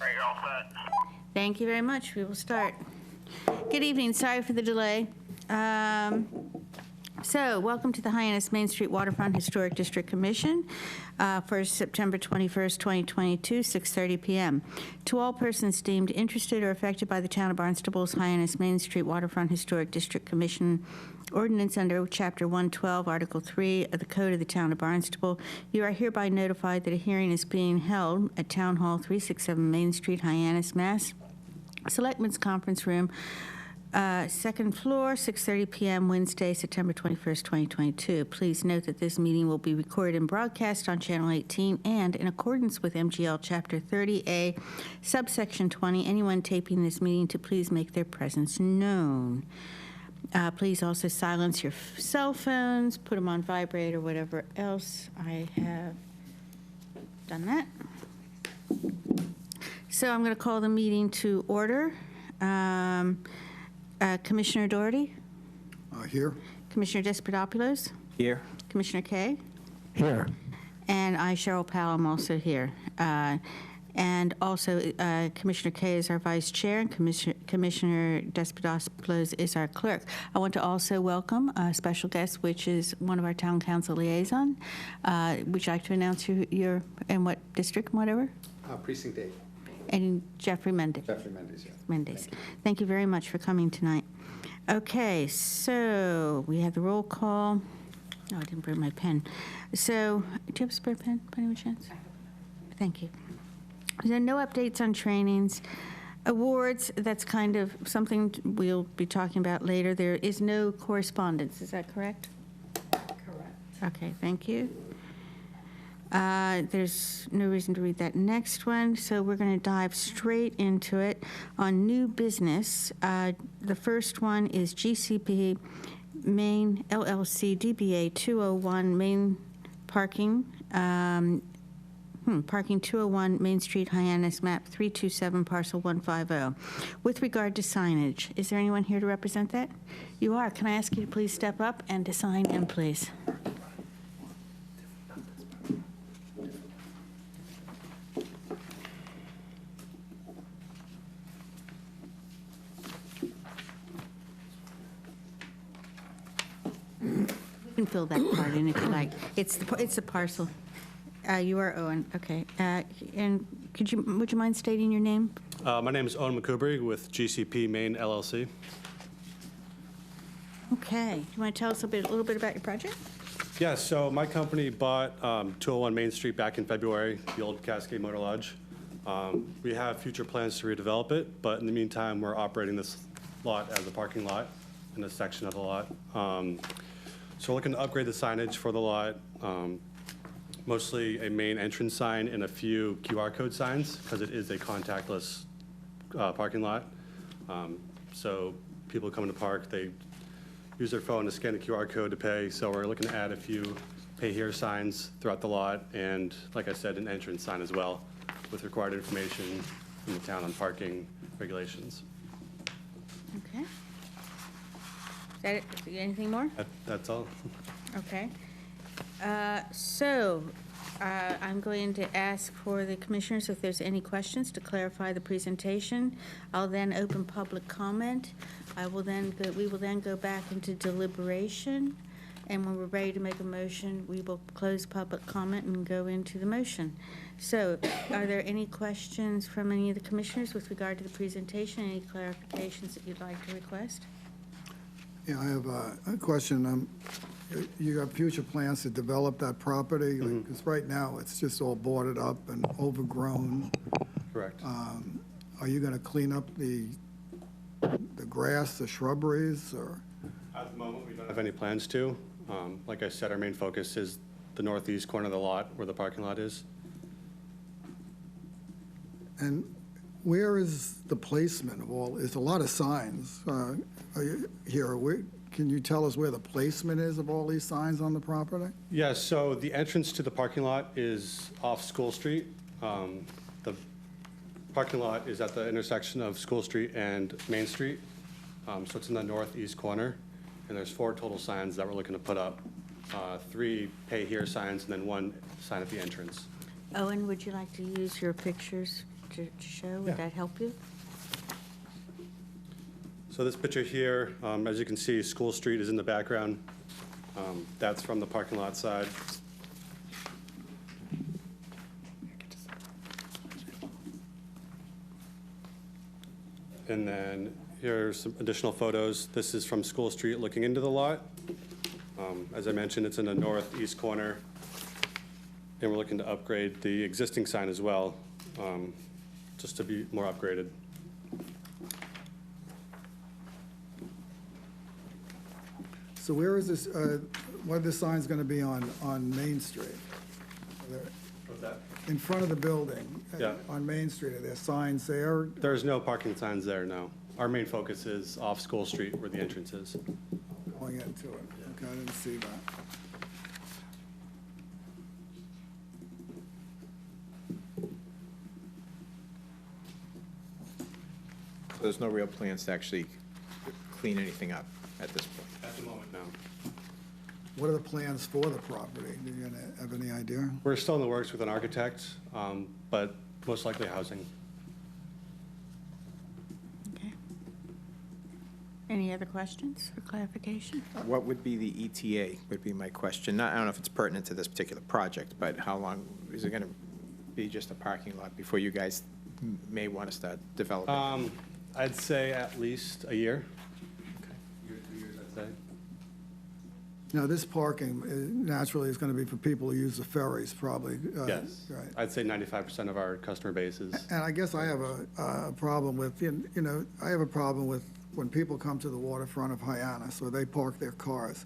Right, you're all set. Thank you very much. We will start. Good evening. Sorry for the delay. So, welcome to the Hyannis Main Street Waterfront Historic District Commission for September 21st, 2022, 6:30 p.m. To all persons deemed interested or affected by the Town of Barnstable's Hyannis Main Street Waterfront Historic District Commission ordinance under Chapter 112, Article 3 of the Code of the Town of Barnstable, you are hereby notified that a hearing is being held at Town Hall 367 Main Street, Hyannis, Mass. Selectmen's Conference Room, second floor, 6:30 p.m. Wednesday, September 21st, 2022. Please note that this meeting will be recorded and broadcast on Channel 18, and in accordance with MGL Chapter 30A, subsection 20, anyone taping this meeting to please make their presence known. Please also silence your cell phones, put them on vibrate or whatever else. I have done that. So I'm going to call the meeting to order. Commissioner Doherty? Here. Commissioner Despotopoulos? Here. Commissioner Kay? Here. And I, Cheryl Powell, am also here. And also, Commissioner Kay is our vice chair, and Commissioner Despotopoulos is our clerk. I want to also welcome a special guest, which is one of our town council liaison. Would you like to announce your in what district, whatever? Precinct 8. And Jeffrey Mendes. Jeffrey Mendes, yes. Mendes. Thank you very much for coming tonight. Okay, so we have the roll call. Oh, I didn't bring my pen. So, do you have a spare pen, by any chance? Thank you. There are no updates on trainings. Awards, that's kind of something we'll be talking about later. There is no correspondence, is that correct? Correct. Okay, thank you. There's no reason to read that next one, so we're going to dive straight into it. On new business, the first one is GCP Main LLC DBA 201 Main Parking, Parking 201 Main Street, Hyannis, map 327, parcel 150. With regard to signage, is there anyone here to represent that? You are. Can I ask you to please step up and to sign in, please? You can fill that part in if you like. It's a parcel. You are Owen, okay. And would you mind stating your name? My name is Owen McCoubrey with GCP Main LLC. Okay. Do you want to tell us a little bit about your project? Yeah, so my company bought 201 Main Street back in February, the old Cascade Motor Lodge. We have future plans to redevelop it, but in the meantime, we're operating this lot as a parking lot in a section of the lot. So we're looking to upgrade the signage for the lot, mostly a main entrance sign and a few QR code signs, because it is a contactless parking lot. So people coming to park, they use their phone to scan the QR code to pay. So we're looking to add a few pay here signs throughout the lot, and like I said, an entrance sign as well, with required information from the town on parking regulations. Okay. Is that it? Anything more? That's all. Okay. So I'm going to ask for the commissioners if there's any questions to clarify the presentation. I'll then open public comment. We will then go back into deliberation, and when we're ready to make a motion, we will close public comment and go into the motion. So, are there any questions from any of the commissioners with regard to the presentation? Any clarifications that you'd like to request? Yeah, I have a question. You got future plans to develop that property? Because right now, it's just all boarded up and overgrown. Correct. Are you going to clean up the grass, the shrubberies, or? At the moment, we don't have any plans to. Like I said, our main focus is the northeast corner of the lot where the parking lot is. And where is the placement of all? There's a lot of signs here. Can you tell us where the placement is of all these signs on the property? Yeah, so the entrance to the parking lot is off School Street. The parking lot is at the intersection of School Street and Main Street. So it's in the northeast corner, and there's 4 total signs that we're looking to put up. 3 pay here signs and then 1 sign at the entrance. Owen, would you like to use your pictures to show? Yeah. Would that help you? So this picture here, as you can see, School Street is in the background. That's from the parking lot side. And then here's some additional photos. This is from School Street looking into the lot. As I mentioned, it's in the northeast corner. And we're looking to upgrade the existing sign as well, just to be more upgraded. So where is this, what are the signs going to be on Main Street? Are there- What's that? In front of the building? Yeah. On Main Street, are there signs there? There's no parking signs there, no. Our main focus is off School Street where the entrance is. Going into it? Okay, I didn't see that. So there's no real plans to actually clean anything up at this point? At the moment, no. What are the plans for the property? Do you have any idea? We're still in the works with an architect, but most likely housing. Okay. Any other questions or clarification? What would be the ETA, would be my question. I don't know if it's pertinent to this particular project, but how long, is it going to be just a parking lot before you guys may want to start developing? I'd say at least a year. Year to 2 years, I'd say. Now, this parking naturally is going to be for people who use the ferries, probably. Yes. Right. I'd say 95% of our customer base is. And I guess I have a problem with, I have a problem with when people come to the waterfront of Hyannis, where they park their cars.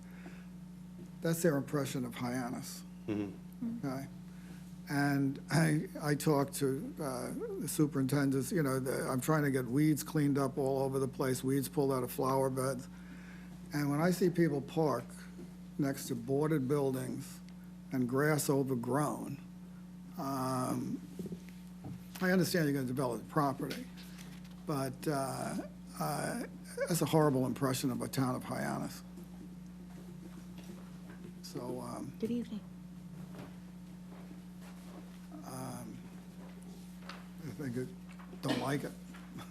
That's their impression of Hyannis. Okay? And I talked to the superintendents, I'm trying to get weeds cleaned up all over the place, weeds pulled out of flower beds. And when I see people park next to boarded buildings and grass overgrown, I understand you're going to develop the property, but that's a horrible impression of a town of Hyannis. So, Good evening. I think don't like it.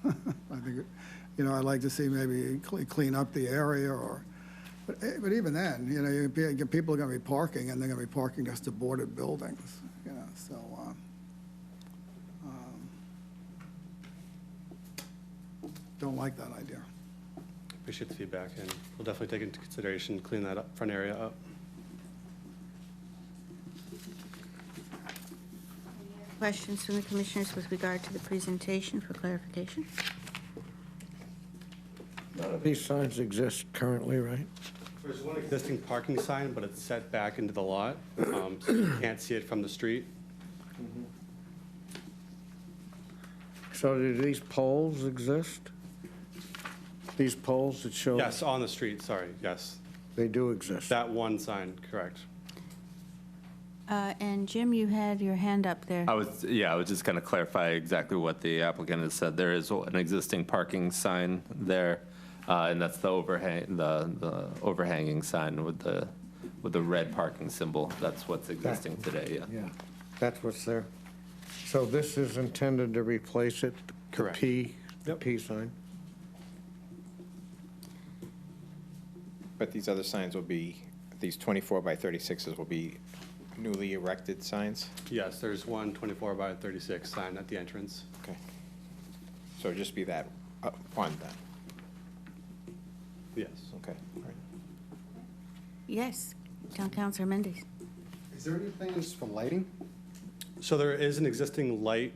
I think, I'd like to see maybe clean up the area but even then, people are going to be parking and they're going to be parking next to boarded buildings, so. Don't like that idea. Appreciate the feedback, and we'll definitely take into consideration, clean that up, front area up. Questions from the commissioners with regard to the presentation for clarification? None of these signs exist currently, right? There's one existing parking sign, but it's set back into the lot, so you can't see it from the street. So do these poles exist? These poles that show? Yes, on the street, sorry, yes. They do exist. That one sign, correct. And Jim, you had your hand up there. I was just going to clarify exactly what the applicant has said. There is an existing parking sign there, and that's the overhanging sign with the red parking symbol. That's what's existing today, yeah. Yeah, that's what's there. So this is intended to replace it? Correct. The Yep. P sign? But these other signs will be, these 24 by 36s will be newly erected signs? Yes, there's one 24 by 36 sign at the entrance. Okay. So it'll just be that one then? Yes. Okay, all right. Yes, Town Councilor Mendes. Is there any plans for lighting? So there is an existing light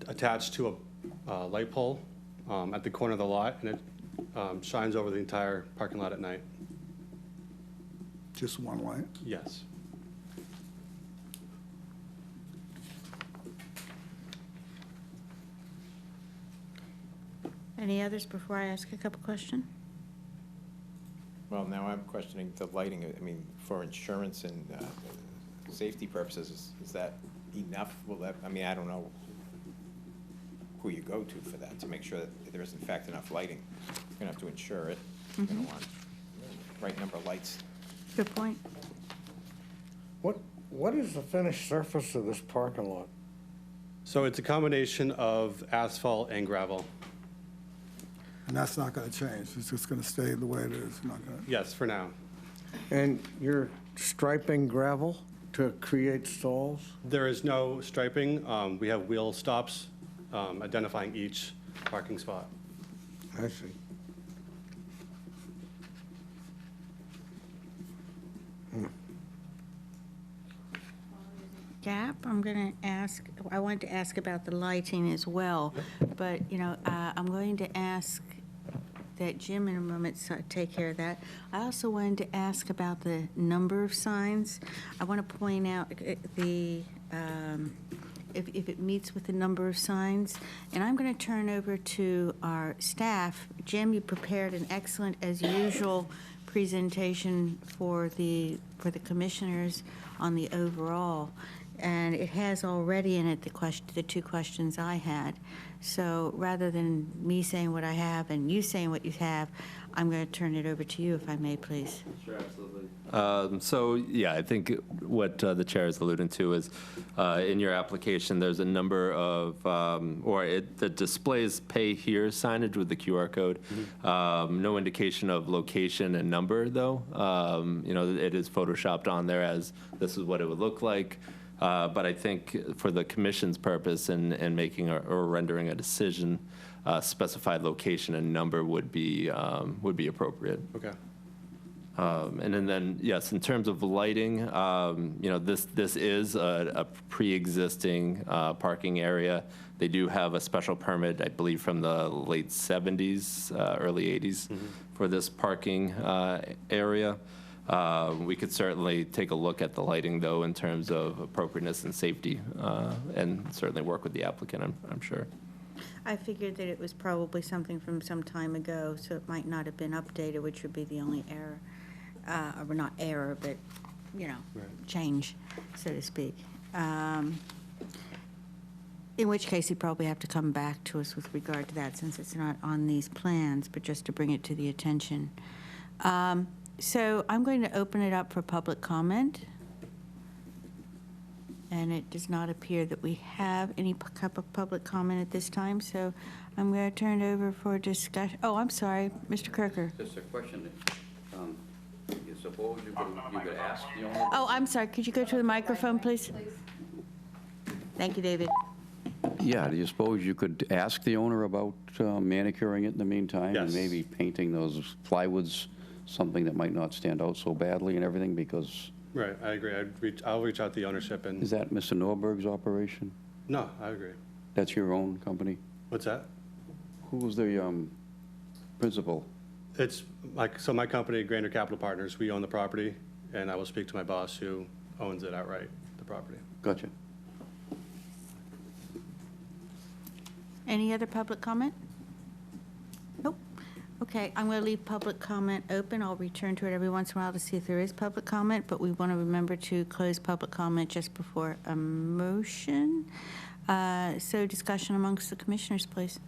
attached to a light pole at the corner of the lot, and it shines over the entire parking lot at night. Just one light? Yes. Any others before I ask a couple questions? Well, now I'm questioning the lighting. I mean, for insurance and safety purposes, is that enough? Will that, I don't know who you go to for that, to make sure that there is in fact enough lighting. You're gonna have to insure it. You're gonna want right number of lights. Good point. What is the finished surface of this parking lot? So it's a combination of asphalt and gravel. And that's not going to change. It's just going to stay the way it is. Not going to. Yes, for now. And you're striping gravel to create stalls? There is no striping. We have wheel stops identifying each parking spot. I see. Gap, I'm going to ask, I wanted to ask about the lighting as well, but, I'm going to ask that Jim in a moment take care of that. I also wanted to ask about the number of signs. I want to point out if it meets with the number of signs. And I'm going to turn over to our staff. Jim, you prepared an excellent, as usual, presentation for the commissioners on the overall. And it has already in it the two questions I had. So rather than me saying what I have and you saying what you have, I'm going to turn it over to you, if I may, please. Sure, absolutely. So, yeah, I think what the chair is alluding to is in your application, there's a number of, that displays pay here signage with the QR code. No indication of location and number, though. It is photoshopped on there as this is what it would look like. But I think for the commission's purpose in making or rendering a decision, specified location and number would be appropriate. Okay. And then, yes, in terms of lighting, this is a pre-existing parking area. They do have a special permit, I believe, from the late 70s, early 80s for this parking area. We could certainly take a look at the lighting, though, in terms of appropriateness and safety, and certainly work with the applicant, I'm sure. I figured that it was probably something from some time ago, so it might not have been updated, which would be the only error, or not error, but, change, so to speak. In which case, you'd probably have to come back to us with regard to that, since it's not on these plans, but just to bring it to the attention. So I'm going to open it up for public comment. And it does not appear that we have any public comment at this time, so I'm going to turn it over for discussion. Oh, I'm sorry, Mr. Kirker. Just a question. You suppose you could ask the owner? Oh, I'm sorry, could you go to the microphone, please? Thank you, David. Yeah, do you suppose you could ask the owner about manicuring it in the meantime? Yes. And maybe painting those plywoods, something that might not stand out so badly and everything, because... Right, I agree. I'll reach out to the ownership and... Is that Mr. Norberg's operation? No, I agree. That's your own company? What's that? Who was the principal? It's my company, Grander Capital Partners, we own the property, and I will speak to my boss who owns it outright, the property. Gotcha. Any other public comment? Nope. Okay, I'm going to leave public comment open. I'll return to it every once in a while to see if there is public comment, but we want to remember to close public comment just before a motion. So discussion amongst the commissioners, please.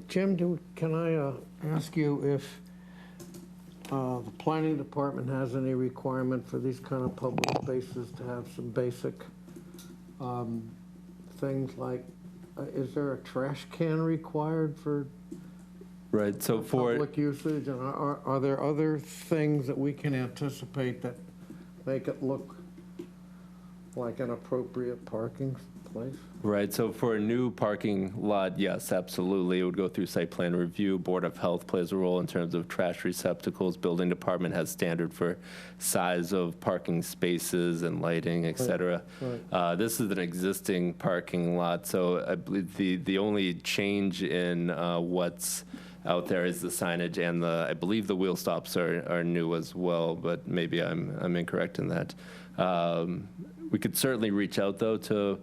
Jim, can I ask you if the planning department has any requirement for these kind of public spaces to have some basic things like, is there a trash can required for Right, so for... public usage? And are there other things that we can anticipate that make it look like an appropriate parking place? Right, so for a new parking lot, yes, absolutely. It would go through site plan review. Board of Health plays a role in terms of trash receptacles. Building department has standard for size of parking spaces and lighting, et cetera. Right. This is an existing parking lot, so I believe the only change in what's out there is the signage, and I believe the wheel stops are new as well, but maybe I'm incorrect in that. We could certainly reach out, though, to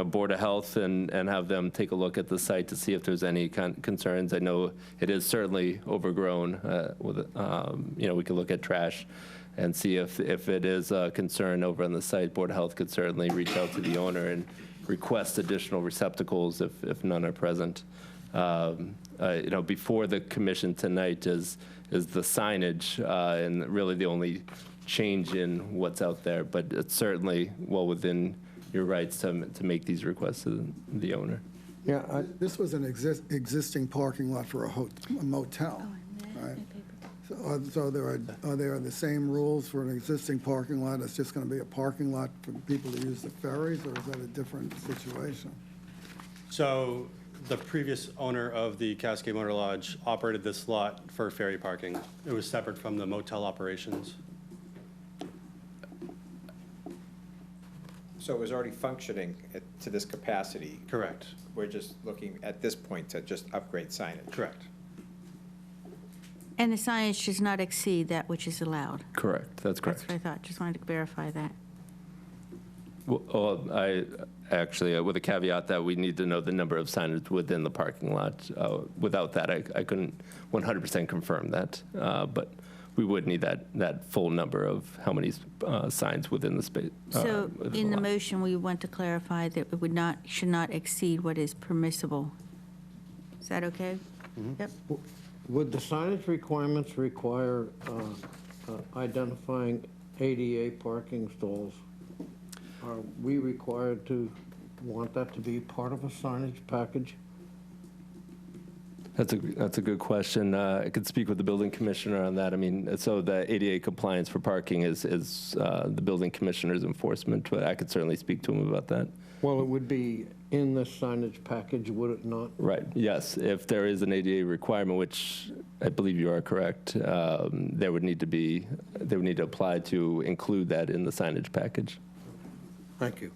Board of Health and have them take a look at the site to see if there's any concerns. I know it is certainly overgrown. We could look at trash and see if it is a concern over on the site. Board of Health could certainly reach out to the owner and request additional receptacles if none are present. Before the commission tonight is the signage, and really the only change in what's out there, but it's certainly well within your rights to make these requests to the owner. Yeah, This was an existing parking lot for a motel, right? So are there the same rules for an existing parking lot? It's just going to be a parking lot for people to use the ferries, or is that a different situation? So the previous owner of the Cascade Motor Lodge operated this lot for ferry parking. It was separate from the motel operations. So it was already functioning to this capacity? Correct. We're just looking at this point to just upgrade signage? Correct. And the signage does not exceed that which is allowed. Correct, that's correct. That's what I thought, just wanted to verify that. Well, I actually, with a caveat that we need to know the number of signage within the parking lot. Without that, I couldn't 100% confirm that, but we would need that full number of how many signs within the space. So within in the lot. motion, we want to clarify that it should not exceed what is permissible. Is that okay? Yep. would the signage requirements require identifying ADA parking stalls? Are we required to want that to be part of a signage package? That's a good question. I could speak with the building commissioner on that. I mean, so the ADA compliance for parking is the building commissioner's enforcement, but I could certainly speak to him about that. Well, it would be in the signage package, would it not? Right, yes. If there is an ADA requirement, which I believe you are correct, they would need to apply to include that in the signage package. Thank you.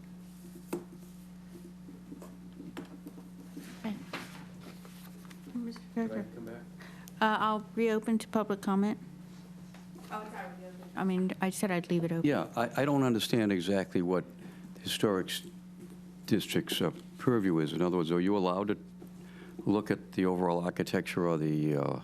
Mr. Director? I'll reopen to public comment. I mean, I said I'd leave it open. Yeah, I don't understand exactly what historic district's purview is. In other words, are you allowed to look at the overall architecture or the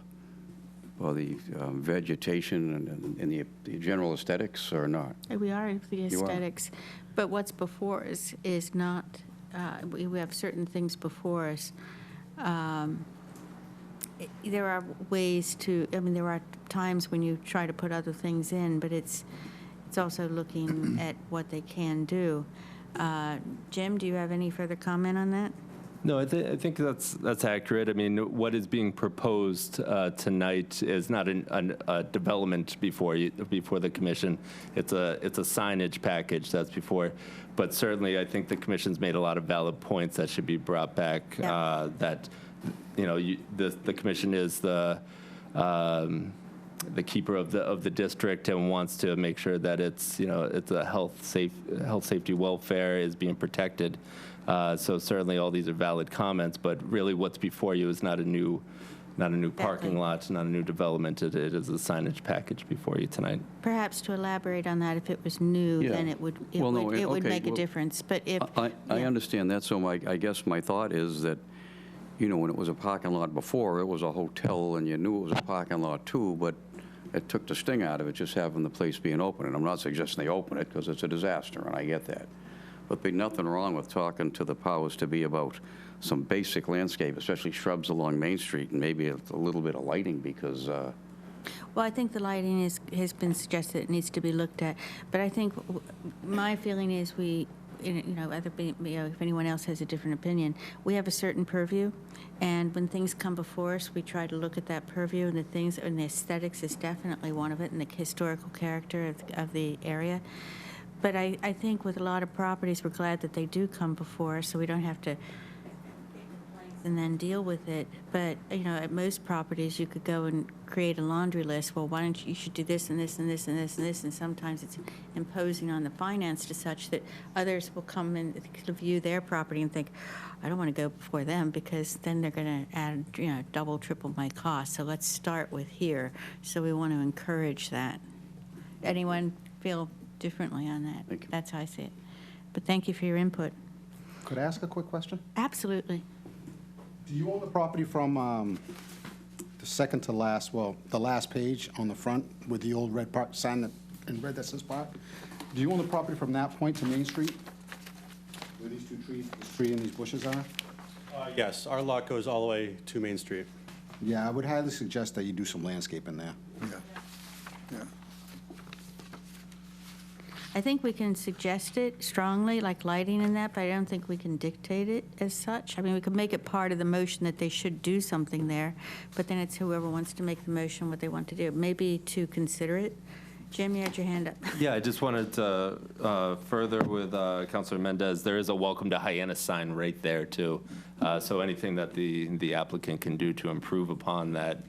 vegetation and the general aesthetics or not? We are the You are. aesthetics, but what's before us is not, we have certain things before us. There are ways to, I mean, there are times when you try to put other things in, but it's also looking at what they can do. Jim, do you have any further comment on that? No, I think that's accurate. I mean, what is being proposed tonight is not a development before the commission. It's a signage package that's before. But certainly, I think the commission's made a lot of valid points that should be brought back. Yeah. That the commission is the keeper of the district and wants to make sure that it's a health, safety, welfare is being protected. So certainly all these are valid comments, but really what's before you is not a new parking lot, not a new development. It is a signage package before you tonight. Perhaps to elaborate on that, if it was new, Yeah. then it would Okay, make a well, difference. But if I yeah. understand that, so I guess my thought is that, when it was a parking lot before, it was a hotel, and you knew it was a parking lot too, but it took the sting out of it, just having the place being open. And I'm not suggesting they open it, because it's a disaster, and I get that. But there'd be nothing wrong with talking to the powers to be about some basic landscape, especially shrubs along Main Street, and maybe a little bit of lighting, because, Well, I think the lighting has been suggested, it needs to be looked at. But I think my feeling is if anyone else has a different opinion, we have a certain purview, and when things come before us, we try to look at that purview, and the aesthetics is definitely one of it, and the historical character of the area. But I think with a lot of properties, we're glad that they do come before us, so we don't have to and then deal with it. But, at most properties, you could go and create a laundry list. Well, why don't you should do this and this and this and this and this, and sometimes it's imposing on the finance to such that others will come and view their property and think, I don't want to go before them because then they're going to add, double, triple my cost. So let's start with here. So we want to encourage that. Anyone feel differently on that? Thank you. That's how I see it. But thank you for your input. Could I ask a quick question? Absolutely. Do you own the property from the second to last, the last page on the front with the old red sign in red that says park? Do you own the property from that point to Main Street? Where these two trees, this tree and these bushes are? Yes, our lot goes all the way to Main Street. Yeah, I would highly suggest that you do some landscaping there. Yeah. I think we can suggest it strongly, like lighting and that, but I don't think we can dictate it as such. I mean, we could make it part of the motion that they should do something there, but then it's whoever wants to make the motion what they want to do. Maybe to consider it. Jim, you had your hand up. Yeah, I just wanted to further with Councilor Mendez, there is a welcome to Hyannis sign right there, too. So anything that the applicant can do to improve upon that,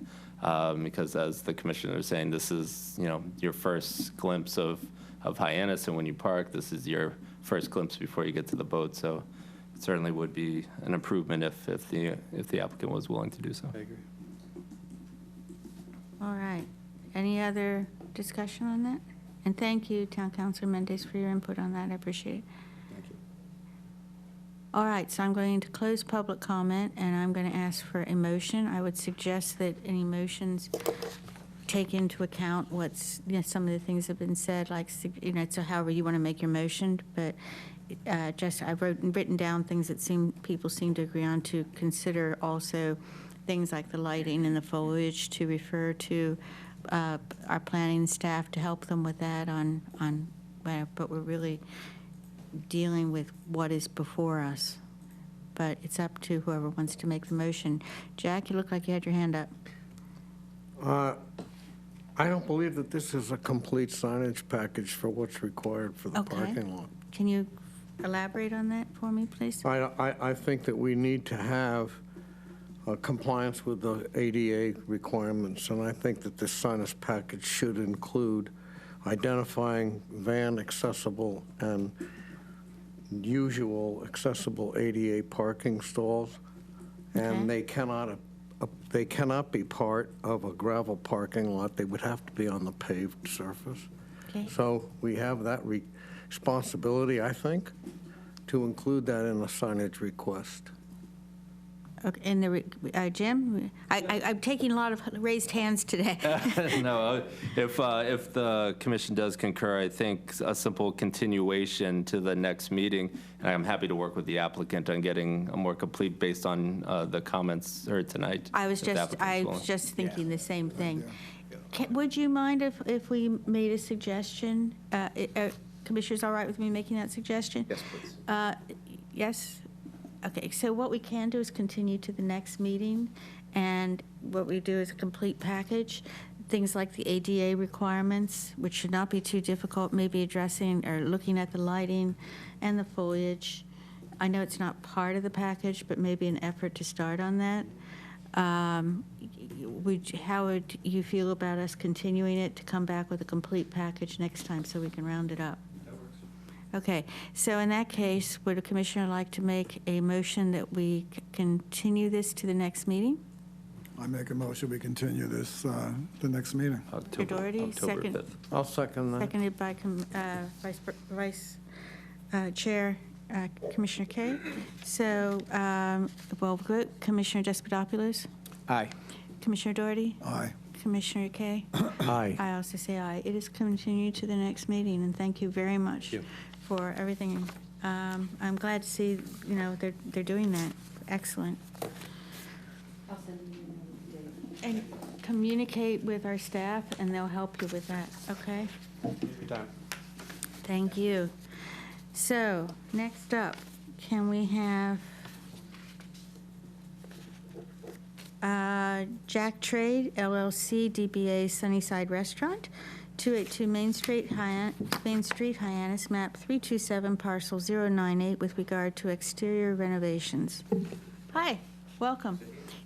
because as the commissioner is saying, this is, your first glimpse of Hyannis, and when you park, this is your first glimpse before you get to the boat. So it certainly would be an improvement if the applicant was willing to do so. I agree. All right. Any other discussion on that? And thank you, Town Councilor Mendez, for your input on that. I appreciate it. Thank you. All right, so I'm going to close public comment, and I'm going to ask for a motion. I would suggest that any motions take into account what's, some of the things have been said, like, so however you want to make your motion, but I've written down things that people seem to agree on, to consider also things like the lighting and the foliage, to refer to our planning staff to help them with that but we're really dealing with what is before us. But it's up to whoever wants to make the motion. Jack, you look like you had your hand up. I don't believe that this is a complete signage package for what's required for the Okay. parking lot. Can you elaborate on that for me, please? I think that we need to have compliance with the ADA requirements, and I think that this signage package should include identifying van accessible and usual accessible ADA parking stalls, and they cannot be part of a gravel parking lot. They would have to be on the paved surface. Okay. So we have that responsibility, I think, to include that in the signage request. Okay, and Jim, I'm taking a lot of raised hands today. No, if the commission does concur, I think a simple continuation to the next meeting, and I'm happy to work with the applicant on getting a more complete based on the comments heard tonight. I was if the applicant's willing. just thinking the same thing. Would you mind if we made a suggestion? Commissioner's all right with me making that suggestion? Yes, please. Yes? Okay, so what we can do is continue to the next meeting, and what we do is a complete package, things like the ADA requirements, which should not be too difficult, maybe addressing or looking at the lighting and the foliage. I know it's not part of the package, but maybe an effort to start on that. How would you feel about us continuing it to come back with a complete package next time so we can round it up? Okay, so in that case, would a commissioner like to make a motion that we continue this to the next meeting? I make a motion, we continue this, the next meeting. Doherty, October second. 5th. I'll second that. Seconded by Vice Chair Commissioner Kay. So, Commissioner Despadopoulos? Aye. Commissioner Doherty? Aye. Commissioner Kay? Aye. I also say aye. It is continued to the next meeting, and thank you very much for everything. I'm glad to see, they're doing that. Excellent. And communicate with our staff, and they'll help you with that, okay? Anytime. Thank you. So, next up, can we have Jack Trade, LLC, DBA Sunnyside Restaurant, 282 Main Street, Hyannis, map 327, parcel 098, with regard to exterior renovations. Hi, welcome.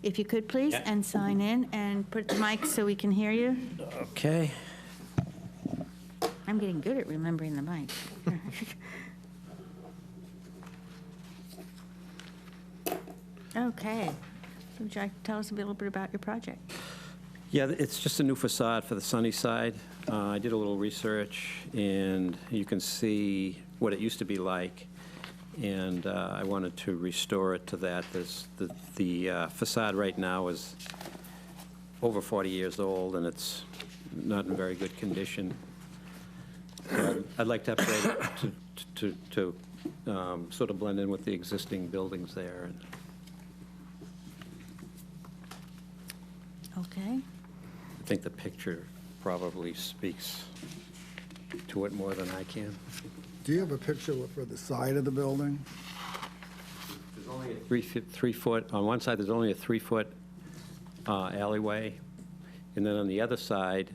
If you could, please, and sign in and put the mic so we can hear you. Okay. I'm getting good at remembering the mic. Okay. So, Jack, tell us a little bit about your project. Yeah, it's just a new facade for the Sunnyside. I did a little research, and you can see what it used to be like, and I wanted to restore it to that. The facade right now is over 40 years old, and it's not in very good condition. So I'd like to upgrade it to sort of blend in with the existing buildings there. Okay. I think the picture probably speaks to it more than I can. Do you have a picture for the side of the building? There's only a 3-foot, on one side, there's only a 3-foot alleyway, and then on the other side,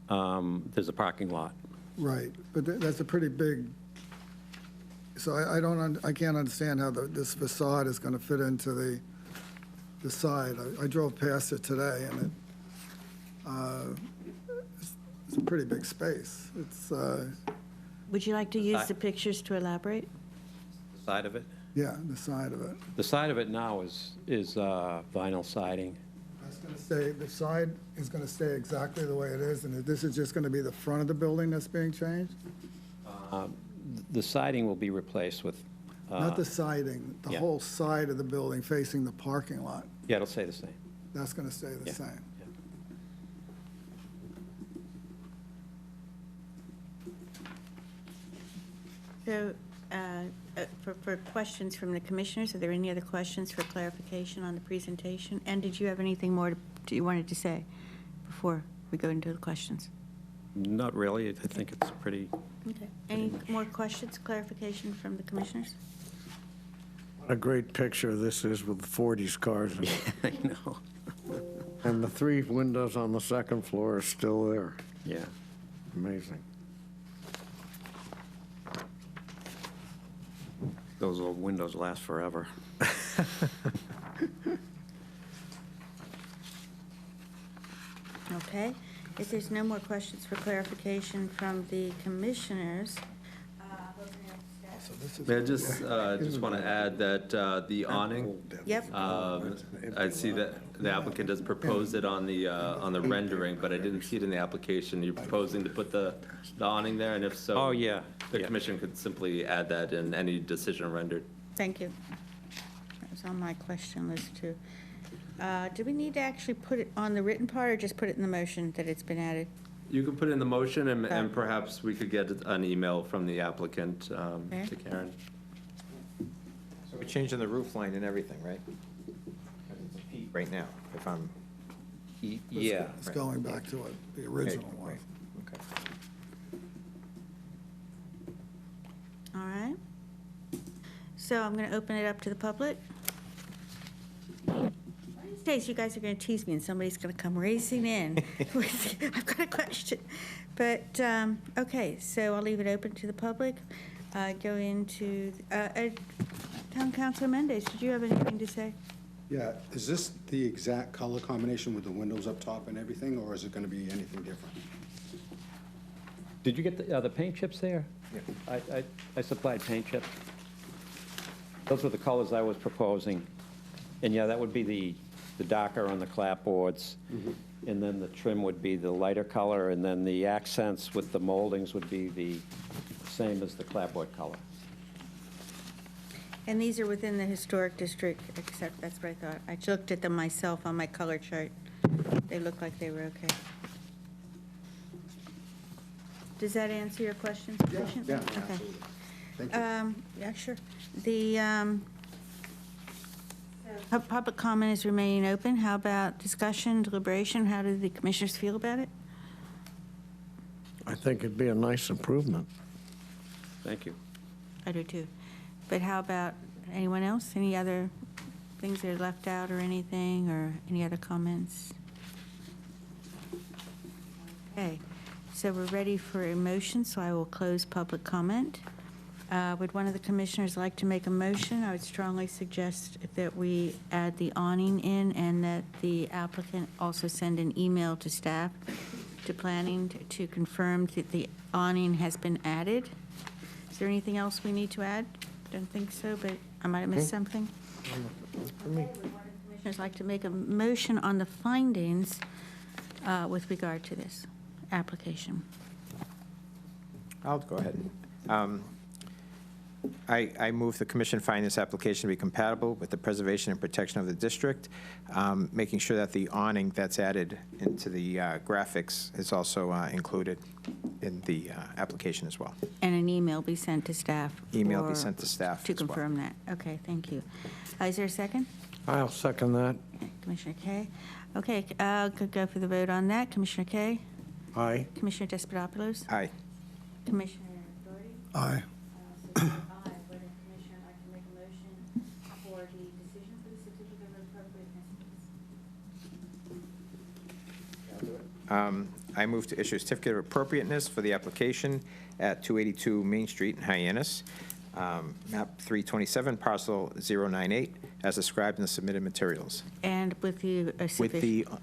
there's a parking lot. Right, but that's a pretty big, so I can't understand how this facade is going to fit into the side. I drove past it today, and it's a pretty big space. It's, Would you like to use the pictures to elaborate? The side of it? yeah, the side of it. The side of it now is vinyl siding. That's going to stay, the side is going to stay exactly the way it is, and this is just going to be the front of the building that's being changed? The siding will be replaced with, Not the siding, the yeah. whole side of the building facing the parking lot. yeah, it'll stay the same. That's going to stay the Yeah. same. So, for questions from the commissioners, are there any other questions for clarification on the presentation? And did you have anything more you wanted to say before we go into the questions? Not really. I think it's pretty, Okay. Any more questions, clarification from the commissioners? What a great picture this is with the 40s cars. I know, And the 3 windows on the second floor are still there. yeah. Amazing. Those old windows last forever. Okay. If there's no more questions for clarification from the commissioners, So this is. May I just want to add that the awning, yep, I see that the applicant has proposed it on the rendering, but I didn't see it in the application. You're proposing to put the awning there, and if so? Oh, yeah, The yeah. commission could simply add that in any decision rendered. thank you. That was on my question list, too. Do we need to actually put it on the written part, or just put it in the motion that it's been added? You can put it in the motion, and perhaps we could get an email from the applicant to Karen. So we're changing the roof line and everything, right? 'Cause it's a peak right now, if I'm. Yeah. It's going back to what the original was. Right, okay. All right. So I'm going to open it up to the public. One of these days, you guys are going to tease me, and somebody's going to come racing in with, I've got a question. But, okay, so I'll leave it open to the public. Go into, Town Councilor Mendez, did you have anything to say? Yeah, is this the exact color combination with the windows up top and everything, or is it going to be anything different? Did you get the paint chips there? Yeah. I supplied paint chips. Those were the colors I was proposing. And yeah, that would be the darker on the clapboards. And then the trim would be the lighter color, and then the accents with the moldings would be the same as the clapboard color. And these are within the historic district, except, that's what I thought. I looked at them myself on my color chart. They looked like they were okay. Does that answer your question sufficiently? Yeah, Okay. absolutely. Thank you. Yeah, sure. The public comment is remaining open. How about discussion, deliberation? How do the commissioners feel about it? I think it'd be a nice improvement. Thank you. I do too. But how about anyone else? Any other things that are left out or anything, or any other comments? Okay, so we're ready for a motion, so I will close public comment. Would one of the commissioners like to make a motion? I would strongly suggest that we add the awning in, and that the applicant also send an email to staff, to planning, to confirm that the awning has been added. Is there anything else we need to add? Don't think so, but I might have missed something. Okay, would one of the commissioners like to make a motion on the findings with regard to this application? I'll go ahead. I move the commission find this application to be compatible with the preservation and protection of the district, making sure that the awning that's added into the graphics is also included in the application as well. And an email be sent to staff? Email be for- sent to staff To as well. confirm that. Okay, thank you. Is there a second? I'll second that. Commissioner Kay? Okay, could go for the vote on that. Commissioner Kay? Aye. Commissioner Despotopoulos? Aye. Commissioner Doherty? Aye. So aye. Would the Commissioner like to make a motion for the decision for the certificate of appropriateness? I move to issue a certificate of appropriateness for the application at 282 Main Street in Hyannis, map 327, parcel 098, as described in the submitted materials, And with the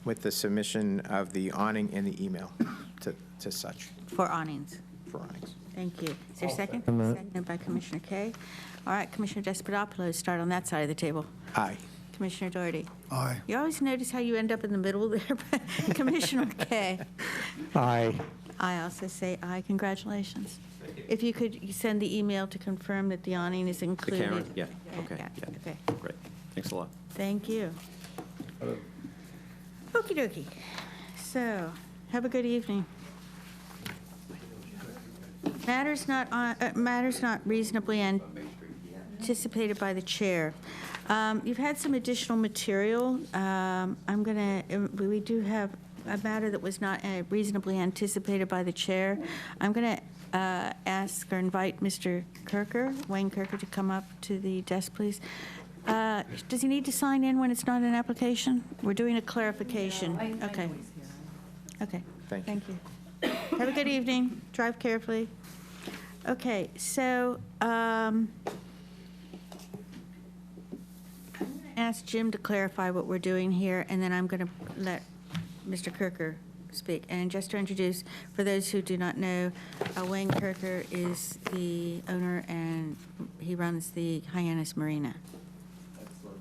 with the submission of the awning and the email to such, for awnings. for awnings. Thank you. Is there a second? Seconded by Commissioner Kay. All right, Commissioner Despotopoulou, start on that side of the table. Aye. Commissioner Doherty. Aye. You always notice how you end up in the middle there, Commissioner Kay. Aye. I also say aye. Congratulations. If you could send the email to confirm that the awning is To included. Karen? Yeah, okay, Yeah, yeah. okay. Great, thanks a lot. Thank you. Okey dokey. So, have a good evening. Matters not reasonably anticipated by the chair. You've had some additional material. We do have a matter that was not reasonably anticipated by the chair. I'm going to ask or invite Mr. Kirker, Wayne Kirker, to come up to the desk, please. Does he need to sign in when it's not an application? We're doing a clarification. Okay. Okay. Thank you. you. Have a good evening. Drive carefully. Okay, so I'm going to ask Jim to clarify what we're doing here, and then I'm going to let Mr. Kirker speak. And just to introduce, for those who do not know, Wayne Kirker is the owner, and he runs the Hyannis Marina.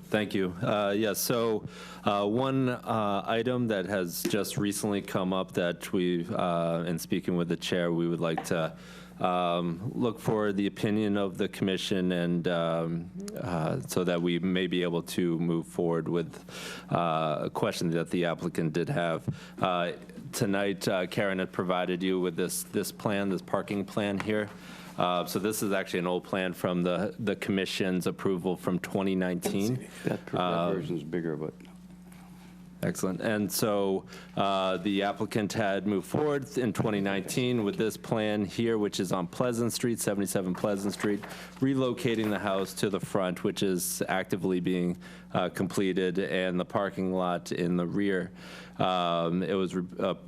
Thank you. Yes, so one item that has just recently come up that we've, in speaking with the chair, we would like to look for the opinion of the commission, and so that we may be able to move forward with a question that the applicant did have. Tonight, Karen had provided you with this plan, this parking plan here. So this is actually an old plan from the commission's approval from 2019. That version's bigger, but Excellent. And so the applicant had moved forward in 2019 with this plan here, which is on Pleasant Street, 77 Pleasant Street, relocating the house to the front, which is actively being completed, and the parking lot in the rear. It was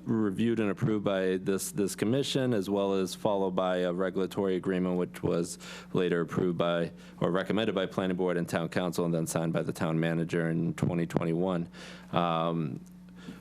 reviewed and approved by this commission, as well as followed by a regulatory agreement, which was later approved by, or recommended by Planning Board and Town Council, and then signed by the town manager in 2021.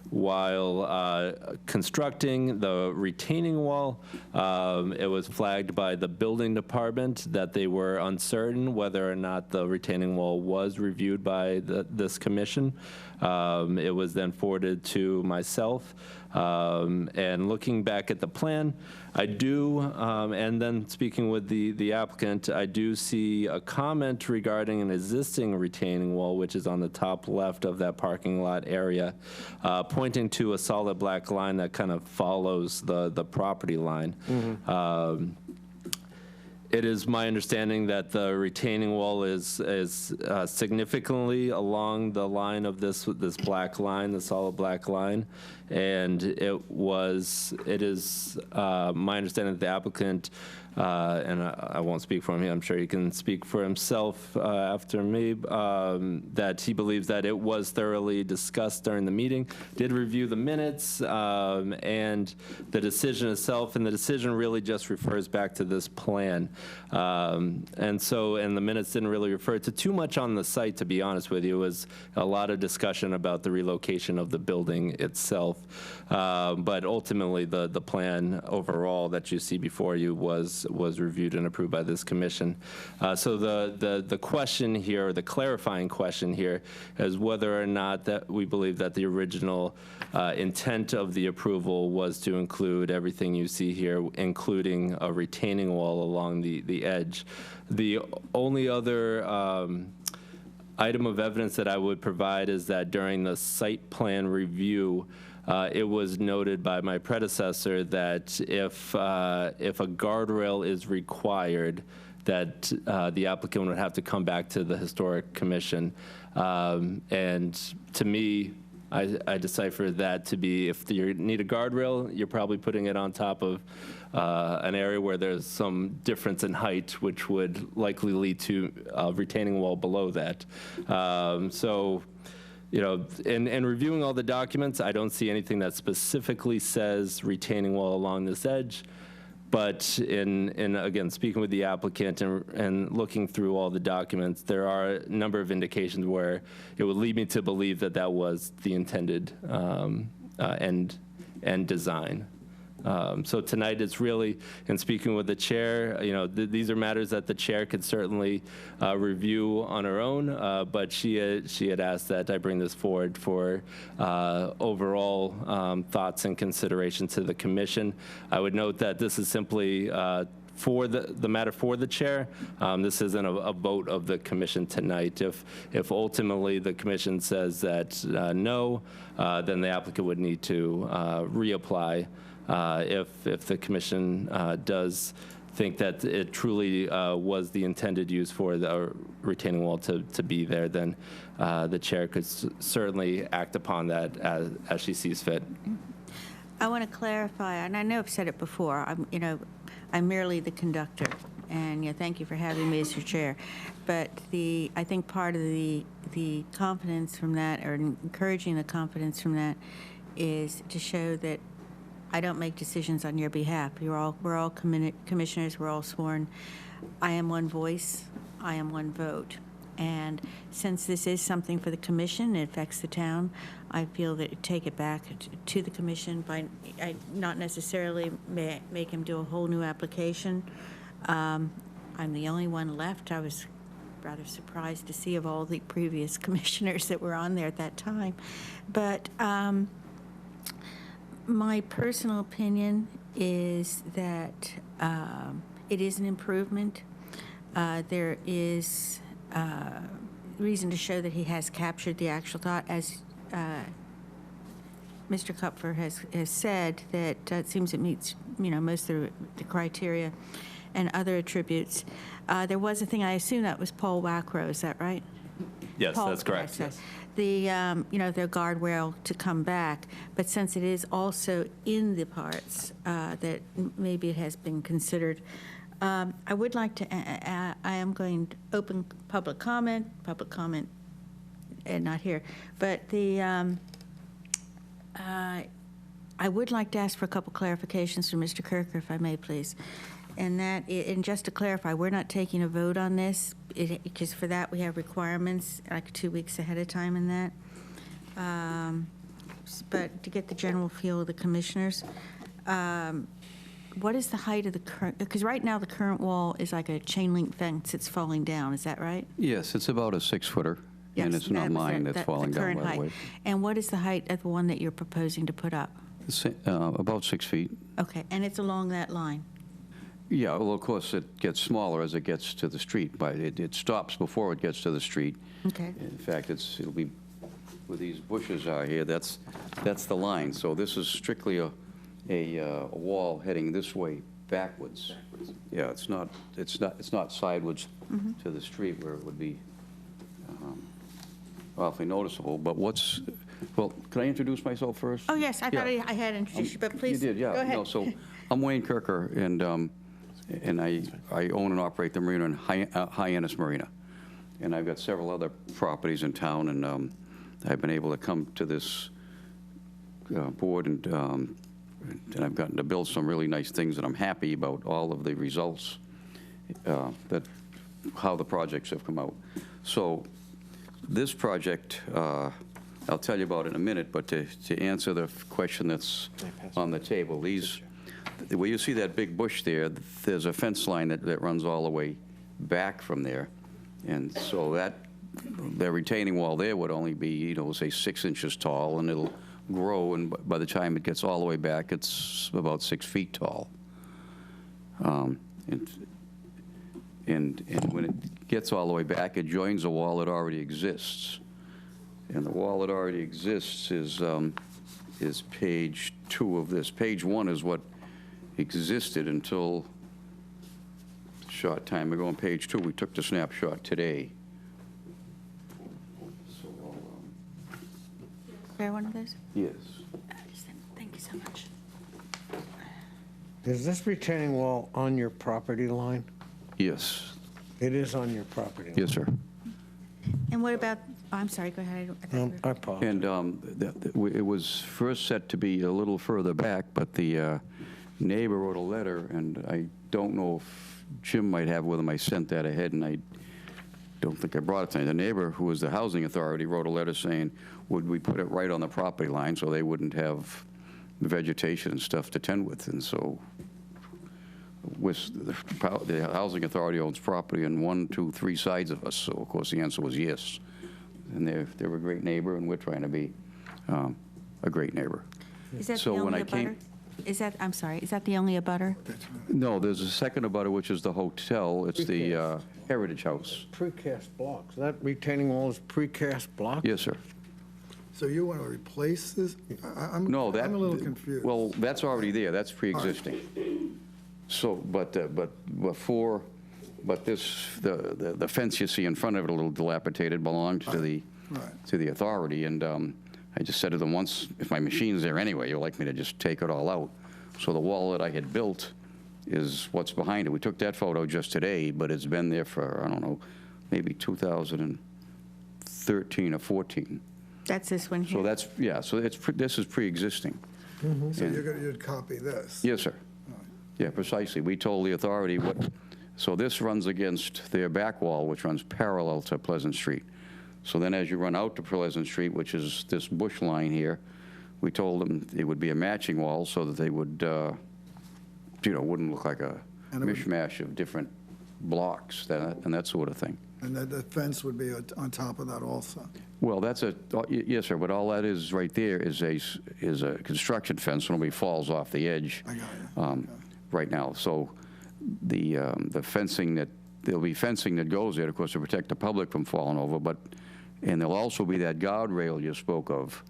While constructing the retaining wall, it was flagged by the building department that they were uncertain whether or not the retaining wall was reviewed by this commission. It was then forwarded to myself. And looking back at the plan, I do, and then speaking with the applicant, I do see a comment regarding an existing retaining wall, which is on the top left of that parking lot area, pointing to a solid black line that kind of follows the property line. It is my understanding that the retaining wall is significantly along the line of this black line, the solid black line, and it is my understanding that the applicant, and I won't speak for him, I'm sure he can speak for himself after me, that he believes that it was thoroughly discussed during the meeting, did review the minutes and the decision itself, and the decision really just refers back to this plan. And the minutes didn't really refer to too much on the site, to be honest with you. It was a lot of discussion about the relocation of the building itself. But ultimately, the plan overall that you see before you was reviewed and approved by this commission. So the question here, the clarifying question here, is whether or not that we believe that the original intent of the approval was to include everything you see here, including a retaining wall along the edge. The only other item of evidence that I would provide is that during the site plan review, it was noted by my predecessor that if a guardrail is required, that the applicant would have to come back to the Historic Commission. And to me, I decipher that to be if you need a guardrail, you're probably putting it on top of an area where there's some difference in height, which would likely lead to a retaining wall below that. So, you know, in reviewing all the documents, I don't see anything that specifically says retaining wall along this edge. But in again, speaking with the applicant and looking through all the documents, there are a number of indications where it would lead me to believe that that was the intended end design. So tonight it's really, in speaking with the chair, you know, these are matters that the chair could certainly review on her own, but she had asked that I bring this forward for overall thoughts and consideration to the commission. I would note that this is simply for the matter for the chair. This isn't a vote of the commission tonight. If ultimately the commission says that no, then the applicant would need to reapply. If the commission does think that it truly was the intended use for the retaining wall to be there, then the chair could certainly act upon that as she sees fit. I want to clarify, and I know I've said it before, I'm merely the conductor, and thank you for having me as your chair. But I think part of the confidence from that, or encouraging the confidence from that, is to show that I don't make decisions on your behalf. We're all commissioners. We're all sworn. I am one voice. I am one vote. And since this is something for the commission, it affects the town, I feel that take it back to the commission by not necessarily make him do a whole new application. I'm the only one left. I was rather surprised to see of all the previous commissioners that were on there at that time. But my personal opinion is that it is an improvement. There is reason to show that he has captured the actual thought, as Mr. Kupfer has said, that it seems it meets, most of the criteria and other attributes. There was a thing, I assume that was Paul Wackrow, is that right? Yes, Paul, that's correct. yes. Yes. The guardrail to come back, but since it is also in the parts, that maybe it has been considered. I would like to, I am going to open public comment, and not here, but I would like to ask for a couple clarifications from Mr. Kirker, if I may, please. And just to clarify, we're not taking a vote on this, because for that we have requirements like 2 weeks ahead of time in that. But to get the general feel of the commissioners, what is the height of the current, because right now the current wall is like a chain link fence, it's falling down, is that right? Yes, it's about a 6-footer, and Yes, it's not that was mine the that's falling down, current by the height. way. And what is the height of the one that you're proposing to put up? It's, about 6 feet. Okay, and it's along that line? Yeah, well, of course, it gets smaller as it gets to the street, but it stops before it gets to the street. Okay. In fact, it'll be, where these bushes are here, that's the line. So this is strictly a wall heading this way backwards. Yeah, it's not sideways to the street where it would be awfully noticeable. But well, can I introduce myself first? Oh, yes, I thought Yeah. I had introduced you, but please, You did, yeah. go ahead. No, so I'm Wayne Kirker, and I own and operate the marina in Hyannis Marina. And I've got several other properties in town, and I've been able to come to this board, and I've gotten to build some really nice things, and I'm happy about all of the results, how the projects have come out. So this project, I'll tell you about in a minute, but to answer the question that's on the table, where you see that big bush there, there's a fence line that runs all the way back from there. And so the retaining wall there would only be, say 6 inches tall, and it'll grow, and by the time it gets all the way back, it's about 6 feet tall. And when it gets all the way back, it joins a wall that already exists. And the wall that already exists is page 2 of this. Page 1 is what existed until a short time ago. On page 2, we took the snapshot today. So Bear one of those? Yes. Thank you so much. Is this retaining wall on your property line? Yes. It is on your property line? Yes, sir. And what about, oh, I'm sorry, go ahead. I thought you were- I apologize. And it was first set to be a little further back, but the neighbor wrote a letter, and I don't know if Jim might have with him. I sent that ahead, and I don't think I brought it tonight. The neighbor, who was the housing authority, wrote a letter saying, would we put it right on the property line so they wouldn't have vegetation and stuff to tend with? And so the housing authority owns property on 1, 2, 3 sides of us, so of course the answer was yes. And they're a great neighbor, and we're trying to be a great neighbor. Is that the So when only I came- abutter? Is that, I'm sorry, is that the only abutter? No, there's a second abutter, which is the hotel. It's the Heritage House. Precast blocks. That retaining wall is precast block? Yes, sir. So you want to replace this? I'm No, that. I'm a little confused. Well, that's already there, that's pre-existing. So, but the fence you see in front of it, a little dilapidated, belongs to the, Right. to the authority, and I just said to them once, if my machine's there anyway, you'd like me to just take it all out. So the wall that I had built is what's behind it. We took that photo just today, but it's been there for, I don't know, maybe 2013 or 14. That's this one here? So that's, yeah, so this is pre-existing. So you'd copy this? Yes, sir. Yeah, precisely. We told the authority so this runs against their back wall, which runs parallel to Pleasant Street. So then as you run out to Pleasant Street, which is this bush line here, we told them it would be a matching wall so that they would, wouldn't look like a And it would- mishmash of different blocks and that sort of thing. And the fence would be on top of that also? Well, yes, sir, but all that is right there is a construction fence when nobody falls off the edge. I got you. Right now. So the fencing there'll be fencing that goes there, of course, to protect the public from falling over, and there'll also be that guardrail you spoke of,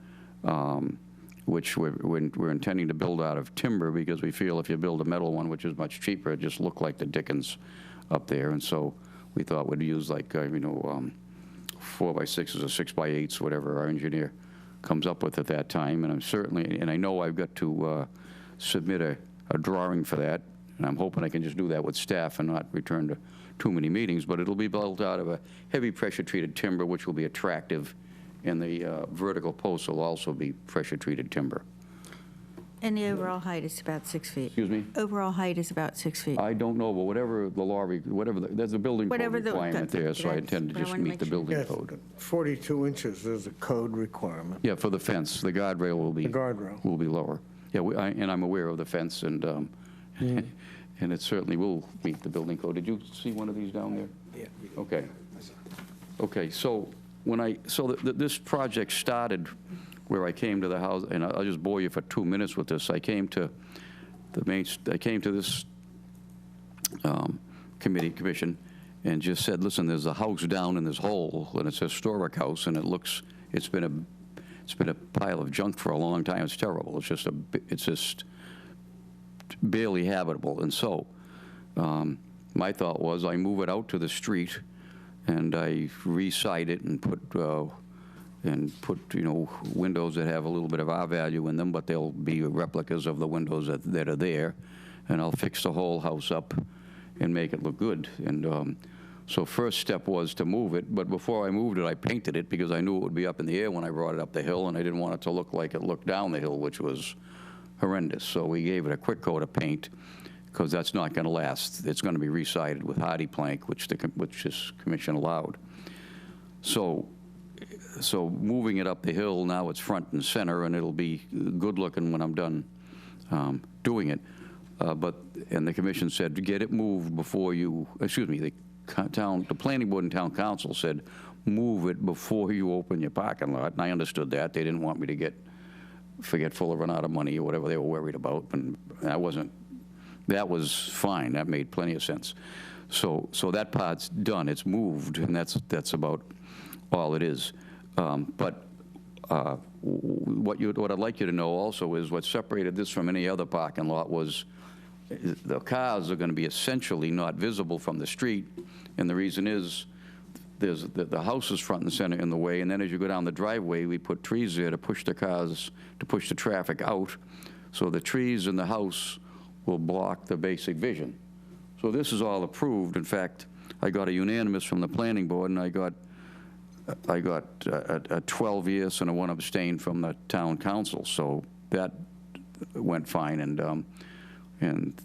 which we're intending to build out of timber, because we feel if you build a metal one, which is much cheaper, it just look like the Dickens up there. And so we thought we'd use 4x6s or 6x8s, whatever our engineer comes up with at that time. And I know I've got to submit a drawing for that, and I'm hoping I can just do that with staff and not return to too many meetings, but it'll be built out of a heavy pressure-treated timber, which will be attractive, and the vertical posts will also be pressure-treated timber. And the overall height is about 6 feet? Excuse me? Overall height is about 6 feet? I don't know, but whatever the law, there's a building code Whatever the- requirement there, so I that's intend to what I just wanna meet make the sure. building Yes, code. 42 inches is a code requirement. Yeah, for the fence, the guardrail will be. The guardrail. Will be lower. Yeah, and I'm aware of the fence, and and it certainly will meet the building code. Did you see one of these down there? Yeah. Okay. Okay, so this project started where I came to the house, and I'll just bore you for 2 minutes with this. I came to this commission and just said, listen, there's a house down in this hole, and it's a historic house, and it's been a pile of junk for a long time. It's terrible. It's just barely habitable. And so my thought was I move it out to the street, and I re-side it and put windows that have a little bit of our value in them, but they'll be replicas of the windows that are there, and I'll fix the whole house up and make it look good. And so first step was to move it, but before I moved it, I painted it because I knew it would be up in the air when I brought it up the hill, and I didn't want it to look like it looked down the hill, which was horrendous. So we gave it a quick coat of paint, because that's not going to last. It's going to be re-sided with hardy plank, which this commission allowed. So moving it up the hill, now it's front and center, and it'll be good looking when I'm done doing it. And the commission said, get it moved before you, the planning board and town council said, move it before you open your parking lot. And I understood that. They didn't want me to get forgetful or run out of money or whatever they were worried about. And that was fine. That made plenty of sense. So that part's done. It's moved, and that's about all it is. But what I'd like you to know also is what separated this from any other parking lot was the cars are going to be essentially not visible from the street, and the reason is there's, the house is front and center in the way, and then as you go down the driveway, we put trees there to push the cars, to push the traffic out. So the trees in the house will block the basic vision. So this is all approved. In fact, I got a unanimous from the planning board, and I got a 12 yes and a 1 abstain from the town council. So that went fine, and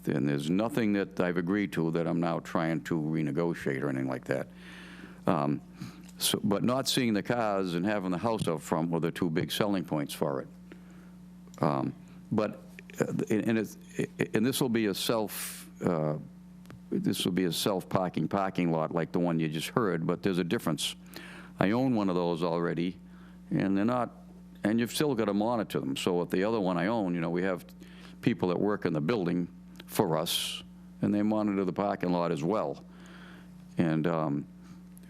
there's nothing that I've agreed to that I'm now trying to renegotiate or anything like that. But not seeing the cars and having the house up front were the two big selling points for it. And this will be a self-parking parking lot like the one you just heard, but there's a difference. I own one of those already, and they're not, and you've still got to monitor them. So with the other one I own, you know, we have people that work in the building for us, and they monitor the parking lot as well. And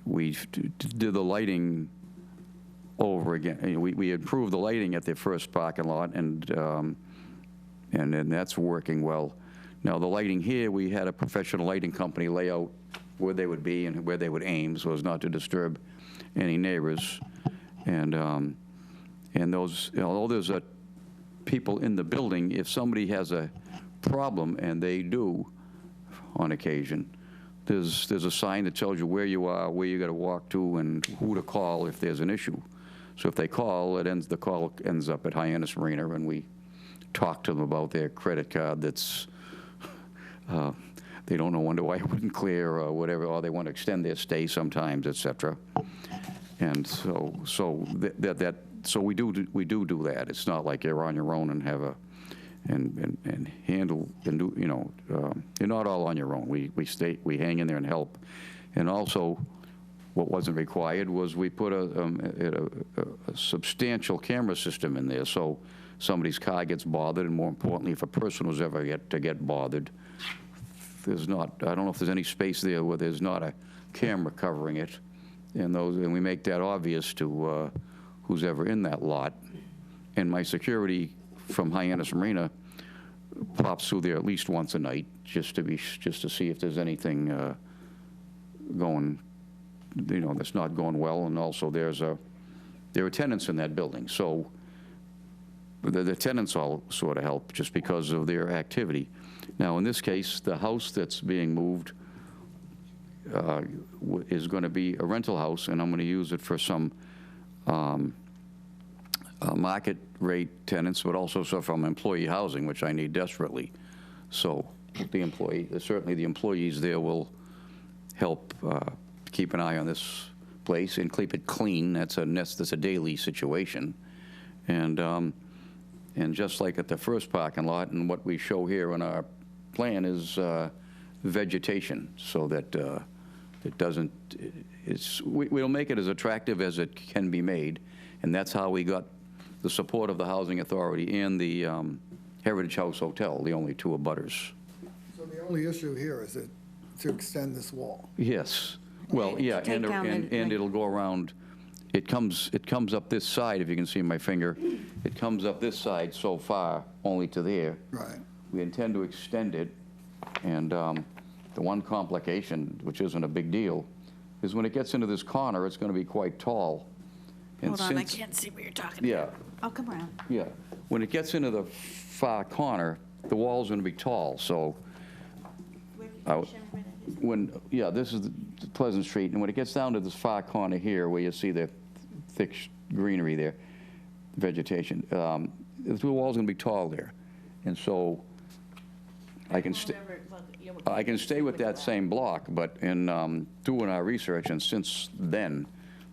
we did the lighting over again. We improved the lighting at the first parking lot, and then that's working well. Now, the lighting here, we had a professional lighting company lay out where they would be and where they would aim so as not to disturb any neighbors. And those, you know, although there's people in the building, if somebody has a problem, and they do on occasion, there's a sign that tells you where you are, where you got to walk to, and who to call if there's an issue. So if they call, the call ends up at Hyannis Marina, and we talk to them about their credit card that's, they don't know why it wouldn't clear or whatever, or they want to extend their stay sometimes, et cetera. And so we do that. It's not like you're on your own and have a, and handle, and do, you know, you're not all on your own. We hang in there and help. And also, what wasn't required was we put a substantial camera system in there, so somebody's car gets bothered, and more importantly, if a person was ever to get bothered, there's not, I don't know if there's any space there where there's not a camera covering it, and we make that obvious to who's ever in that lot. And my security from Hyannis Marina pops through there at least once a night, just to see if there's anything going, you know, that's not going well. And also there are tenants in that building, so the tenants all sort of help just because of their activity. Now, in this case, the house that's being moved is going to be a rental house, and I'm going to use it for some market rate tenants, but also from employee housing, which I need desperately. So certainly the employees there will help keep an eye on this place and keep it clean. That's a daily situation. And just like at the first parking lot, and what we show here in our plan is vegetation, so that it doesn't, we'll make it as attractive as it can be made, and that's how we got the support of the Housing Authority and the Heritage House Hotel, the only two abutters. So the only issue here is to extend this wall. Yes. Well, yeah, and it'll go around. It comes up this side, if you can see my finger. It comes up this side so far, only to there. Right. We intend to extend it, and the one complication, which isn't a big deal, is when it gets into this corner, it's going to be quite tall. And Hold on, I can't see what you're talking about. Yeah. I'll come around. Yeah. When it gets into the far corner, the wall's going to be tall, so this is the Pleasant Street, and when it gets down to this far corner here, where you see the thick greenery there, vegetation, the wall's going to be tall there. And so I can stay with that same block, but in doing our research, and since then,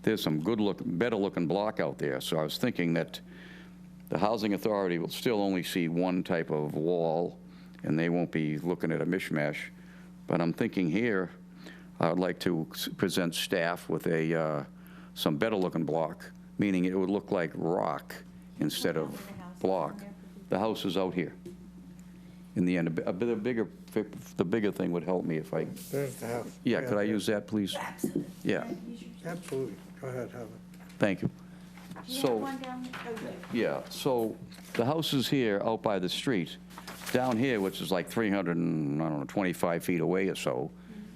there's some better looking block out there. So I was thinking that the Housing Authority will still only see one type of wall, and they won't be looking at a mishmash. But I'm thinking here, I would like to present staff with some better looking block, meaning it would look like rock instead of block. The house is out here. In the end, the bigger thing would help me if I. There's the house. Yeah, could I use that, please? Absolutely. Yeah, Absolutely. Go ahead, have it. thank you. Do you So, have one down there? Oh, you do. yeah, so the house is here out by the street. Down here, which is like 325 feet away or so,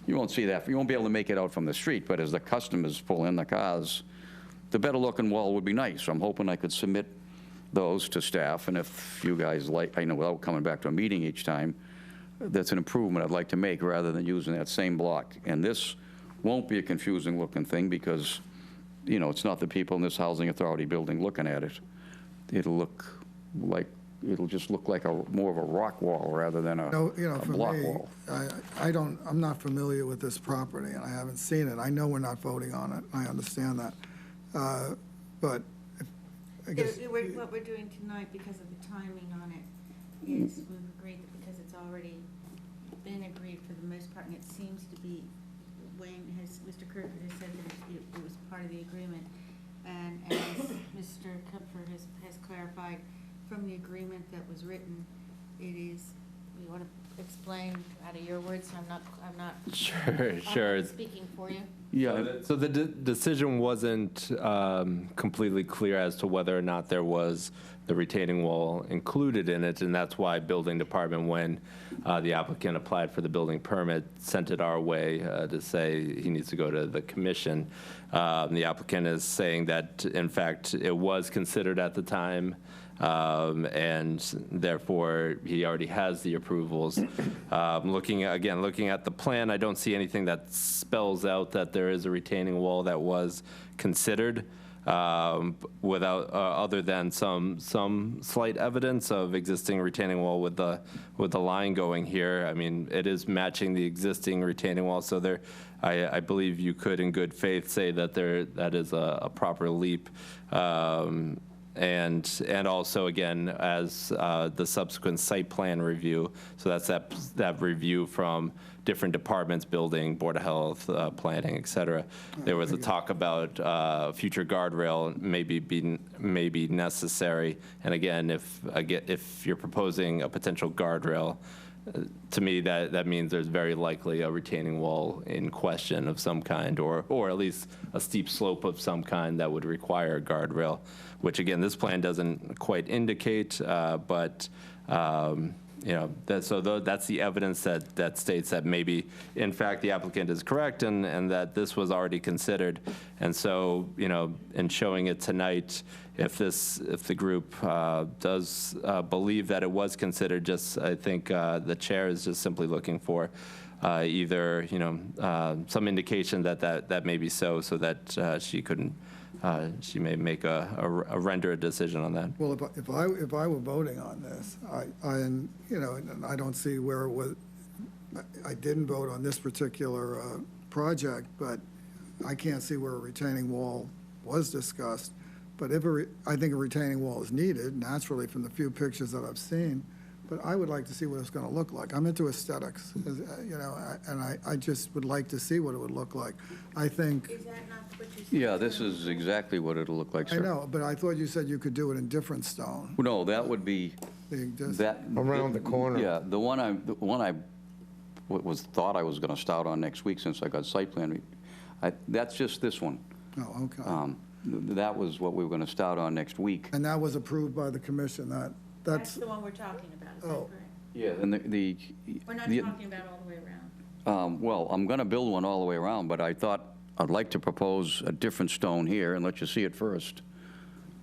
You won't see that, you won't be able to make it out from the street, but as the customers pull in the cars, the better-looking wall would be nice. I'm hoping I could submit those to staff, and if you guys like, I know without coming back to a meeting each time, that's an improvement I'd like to make rather than using that same block. And this won't be a confusing-looking thing because, you know, it's not the people in this housing authority building looking at it. It'll just look like more of a rock wall rather than a For block me, wall. I'm not familiar with this property, and I haven't seen it. I know we're not voting on it. I understand that. But I guess, What we're doing tonight, because of the timing on it, is we've agreed that because it's already been agreed for the most part, and it seems to be, Mr. Kirkford has said that it was part of the agreement, and as Mr. Kupfer has clarified, from the agreement that was written, it is, you want to explain out of your words, so I'm not Sure. speaking for you? Yeah, So the decision wasn't completely clear as to whether or not there was the retaining wall included in it, and that's why building department, when the applicant applied for the building permit, sent it our way to say he needs to go to the commission. The applicant is saying that, in fact, it was considered at the time, and therefore he already has the approvals. Looking at the plan, I don't see anything that spells out that there is a retaining wall that was considered, without other than some slight evidence of existing retaining wall with the line going here. I mean, it is matching the existing retaining wall, so there, I believe you could, in good faith, say that that is a proper leap. And also, again, as the subsequent site plan review, so that's that review from different departments, building, Board of Health, planning, et cetera. There was a talk about future guardrail maybe necessary. And again, if you're proposing a potential guardrail, to me, that means there's very likely a retaining wall in question of some kind, or at least a steep slope of some kind that would require a guardrail, which, again, this plan doesn't quite indicate, but that's the evidence that states that maybe, in fact, the applicant is correct and that this was already considered. And so, in showing it tonight, if the group does believe that it was considered, I think the chair is just simply looking for either, some indication that may be so that she may make a render a decision on that. well, if I were voting on this, and I don't see where it was, I didn't vote on this particular project, but I can't see where a retaining wall was discussed. But I think a retaining wall is needed, naturally, from the few pictures that I've seen. But I would like to see what it's going to look like. I'm into aesthetics, and I just would like to see what it would look like. I think, Is that not what you said? yeah, this is exactly what it'll look like, I sir. know, but I thought you said you could do it in different stone. No, that would be, that. Around the corner. Yeah, the one I thought I was going to start on next week since I got site plan. That's just this one. Oh, okay. That was what we were going to start on next week. And that was approved by the commission, That's the one we're talking about, is that Oh. correct? Yeah, and We're not talking about all the way around. well, I'm going to build one all the way around, but I thought I'd like to propose a different stone here and let you see it first.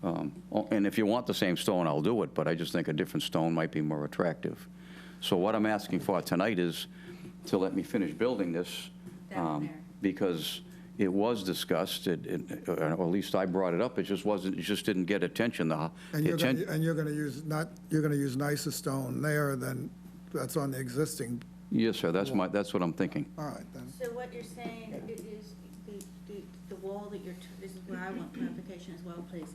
And if you want the same stone, I'll do it, but I just think a different stone might be more attractive. So what I'm asking for tonight is to let me finish building this, Down there. because it was discussed, or at least I brought it up, it just didn't get attention. And you're going to use nicer stone there than that's on the existing. Yes, sir, that's what I'm thinking. All right, then. So what you're saying is the wall that this is where I want clarification as well, please.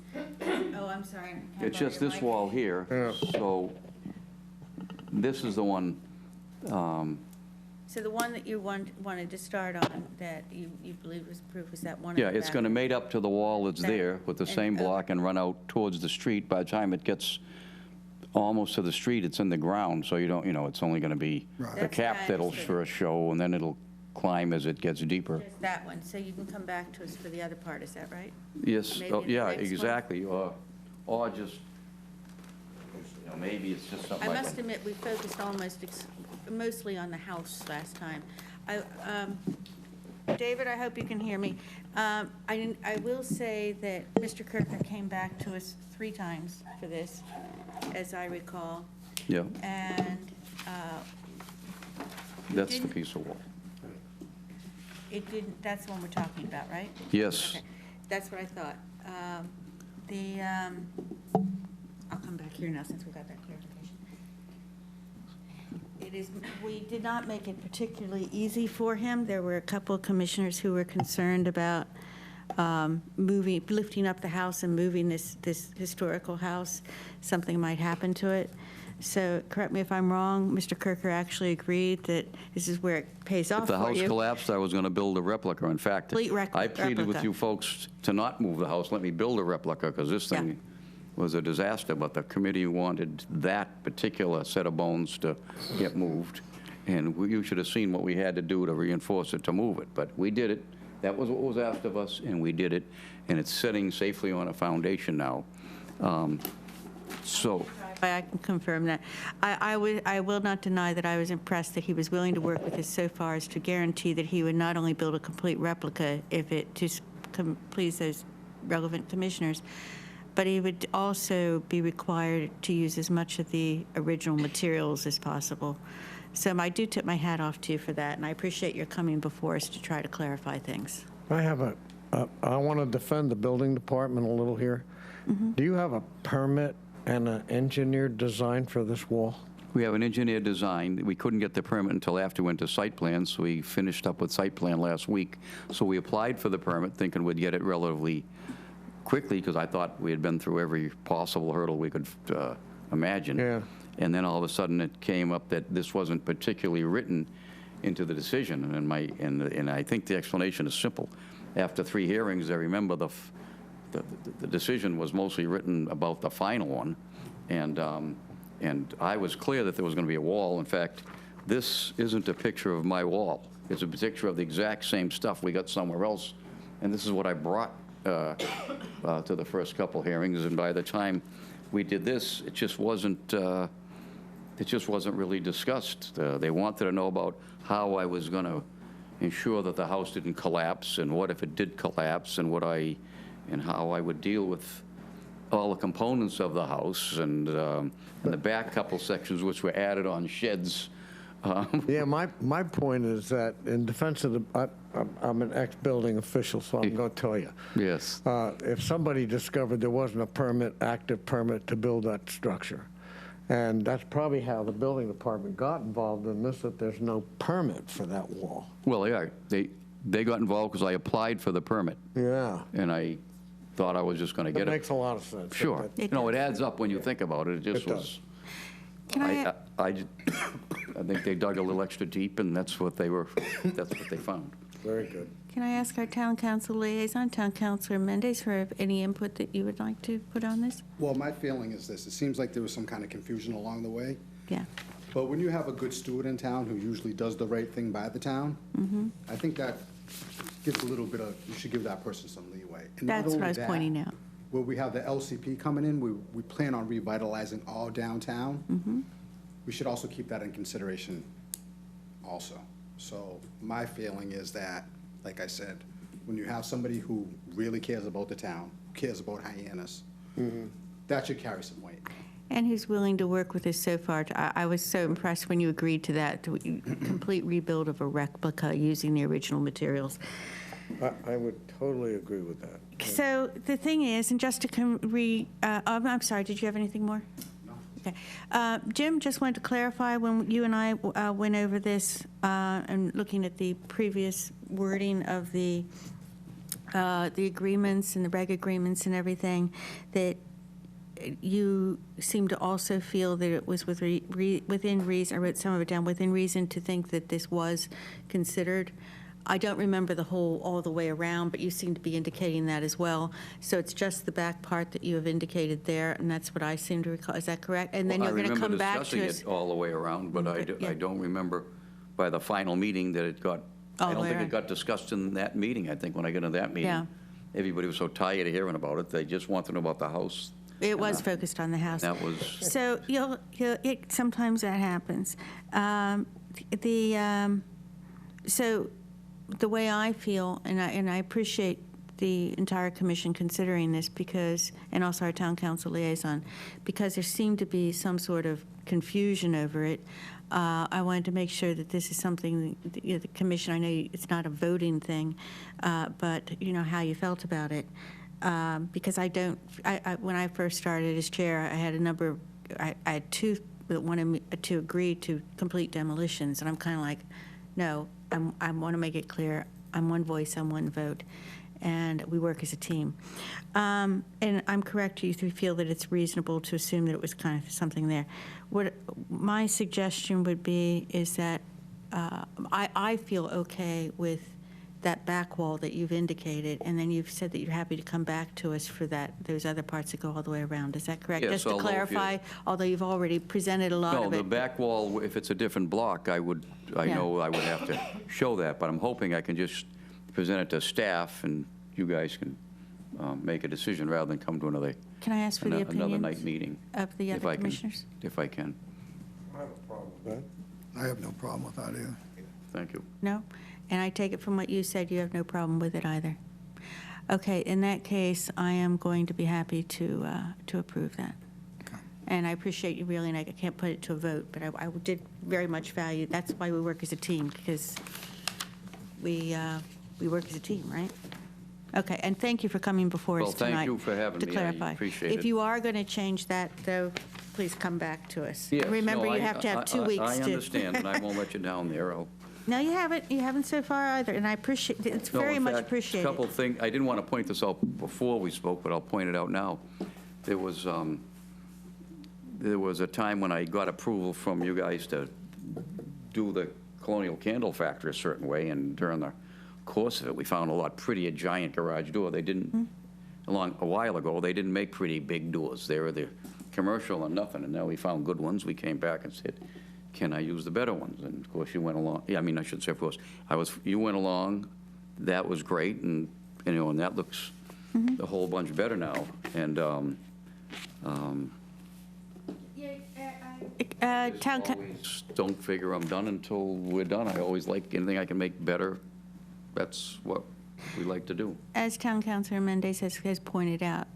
Oh, I'm sorry. I have It's all just your this mic. wall here, so this is the one, So the one that you wanted to start on, that you believed was approved, was that one? at yeah, the it's back? going to mate up to the wall that's That- there with the and- same okay. block and run out towards the street. By the time it gets almost to the street, it's in the ground, so you don't, it's only going to be Right. the That's cap what I that'll understood. for a show, and then it'll climb as it gets deeper. Just that one, so you can come back to us for the other part, is that right? Yes, Maybe oh, in the yeah, next one? exactly, or just, maybe it's just something I like must that. admit, we focused mostly on the house last time. David, I hope you can hear me. I will say that Mr. Kirker came back to us 3 times for this, as I recall. Yeah, And that's the didn't- piece of wall. it didn't, that's the one we're talking about, right? Yes. Okay, that's what I thought. I'll come back here now since we got that clarification. We did not make it particularly easy for him. There were a couple of commissioners who were concerned about lifting up the house and moving this historical house. Something might happen to it. So correct me if I'm wrong, Mr. Kirker actually agreed that this is where it pays off If for the you. house collapsed, I was going to build a replica. In fact, Complete I pleaded with replica. you folks to not move the house, let me build a replica, because this Yeah. thing was a disaster, but the committee wanted that particular set of bones to get moved, and you should have seen what we had to do to reinforce it, to move it, but we did it. That was what was asked of us, and we did it, and it's sitting safely on a foundation now. So, I can confirm that. I will not deny that I was impressed that he was willing to work with us so far as to guarantee that he would not only build a complete replica if it just please those relevant commissioners, but he would also be required to use as much of the original materials as possible. So I do tip my hat off to you for that, and I appreciate your coming before us to try to clarify things. I want to defend the building department a little here. Do you have a permit and an engineered design for this wall? we have an engineer design. We couldn't get the permit until after we went to site plan, so we finished up with site plan last week. So we applied for the permit thinking we'd get it relatively quickly, because I thought we had been through every possible hurdle we could imagine. Yeah. And then all of a sudden it came up that this wasn't particularly written into the decision, and I think the explanation is simple. After 3 hearings, I remember the decision was mostly written about the final one, and I was clear that there was going to be a wall. In fact, this isn't a picture of my wall. It's a picture of the exact same stuff we got somewhere else, and this is what I brought to the first couple hearings, and by the time we did this, it just wasn't really discussed. They wanted to know about how I was going to ensure that the house didn't collapse, and what if it did collapse, and how I would deal with all the components of the house, and the back couple sections which were added on sheds. Yeah, my point is that in defense of I'm an ex-building official, so I'm going to tell you. Yes. If somebody discovered there wasn't a active permit to build that structure, and that's probably how the building department got involved in this, that there's no permit for that wall. Well, yeah, they got involved because I applied for the permit, Yeah. and I thought I was just going to That get it. makes a lot of sense. Sure. It No, it does. adds up when you think about it. It just It does. was. Can I, I think they dug a little extra deep, and that's what they found. Very good. can I ask our town council liaison, Town Councilor Mendez, for any input that you would like to put on this? Well, my feeling is this, it seems like there was some kind of confusion along the way, Yeah. but when you have a good steward in town who usually does the right thing by the town, I think that gives a little bit of, you should give that person some leeway. And not That's what only I was that, pointing out. where we have the LCP coming in, we plan on revitalizing all downtown. We should also keep that in consideration also. So my feeling is that, like I said, when you have somebody who really cares about the town, cares about Hyannis, that should carry some weight. And who's willing to work with us so far. I was so impressed when you agreed to that, to complete rebuild of a replica using the original materials. I would totally agree with that. So the thing is, and just to I'm sorry, did you have anything more? No. Okay. Jim, just wanted to clarify, when you and I went over this and looking at the previous wording of the agreements and the reg agreements and everything, that you seem to also feel that it was within reason, I wrote some of it down, within reason to think that this was considered. I don't remember all the way around, but you seem to be indicating that as well. So it's just the back part that you have indicated there, and that's what I seem to recall. Is that correct? And then you're going to come back I remember to us. discussing it all the way around, but Yeah. I don't remember by the final meeting that it got, All I the don't way think around. it got discussed in that meeting. I think when I got into that meeting, Yeah. everybody was so tired of hearing about it, they just wanted to know about the house. It was focused on the house. That was, So sometimes that happens. So the way I feel, and I appreciate the entire commission considering this because, and also our town council liaison, because there seemed to be some sort of confusion over it. I wanted to make sure that this is something, the commission, I know it's not a voting thing, but you know how you felt about it. Because when I first started as chair, I had a number, I had two that wanted me to agree to complete demolitions, and I'm kind of like, no, I want to make it clear, I'm one voice, I'm one vote, and we work as a team. And I'm correct, you feel that it's reasonable to assume that it was kind of something there. What my suggestion would be is that I feel okay with that back wall that you've indicated, and then you've said that you're happy to come back to us for those other parts that go all the way around. Is that correct? Yes, Just to although if you- clarify, although you've already presented a lot No, of the it. back wall, if it's a different block, I Yeah. know I would have to show that, but I'm hoping I can just present it to staff, and you guys can make a decision rather than come to another Can I ask for the another night opinions meeting. of the if other I can- commissioners? If I can. I have a problem with that. I have no problem with that either. Thank you. No? And I take it from what you said, you have no problem with it either? Okay, in that case, I am going to be happy to approve that. And I appreciate you really, and I can't put it to a vote, but I did very much value, that's why we work as a team, because we work as a team, right? Okay, and thank you for coming before Well, us tonight. thank you for having to me. I clarify. appreciate If it. you are going to change that, though, please come back to us. Yes, Remember, no, you have to have 2 weeks I to... understand, and I won't let you down there. No, you haven't. You haven't so far either, and I appreciate, it's No, very in much fact, appreciated. A couple things, I didn't want to point this out before we spoke, but I'll point it out now. There was a time when I got approval from you guys to do the Colonial Candle Factory a certain way, and during the course of it, we found a lot prettier giant garage door. They didn't, a while ago, they didn't make pretty big doors. They were the commercial and nothing, and now we found good ones. We came back and said, can I use the better ones? And of course, you went along. Yeah, I mean, I should say, of course, you went along. That was great, and you know, and that looks a whole bunch better now. And Town coun- always don't figure I'm done until we're done. I always like anything I can make better. That's what we like to do. As Town Councilor Mendez has pointed out,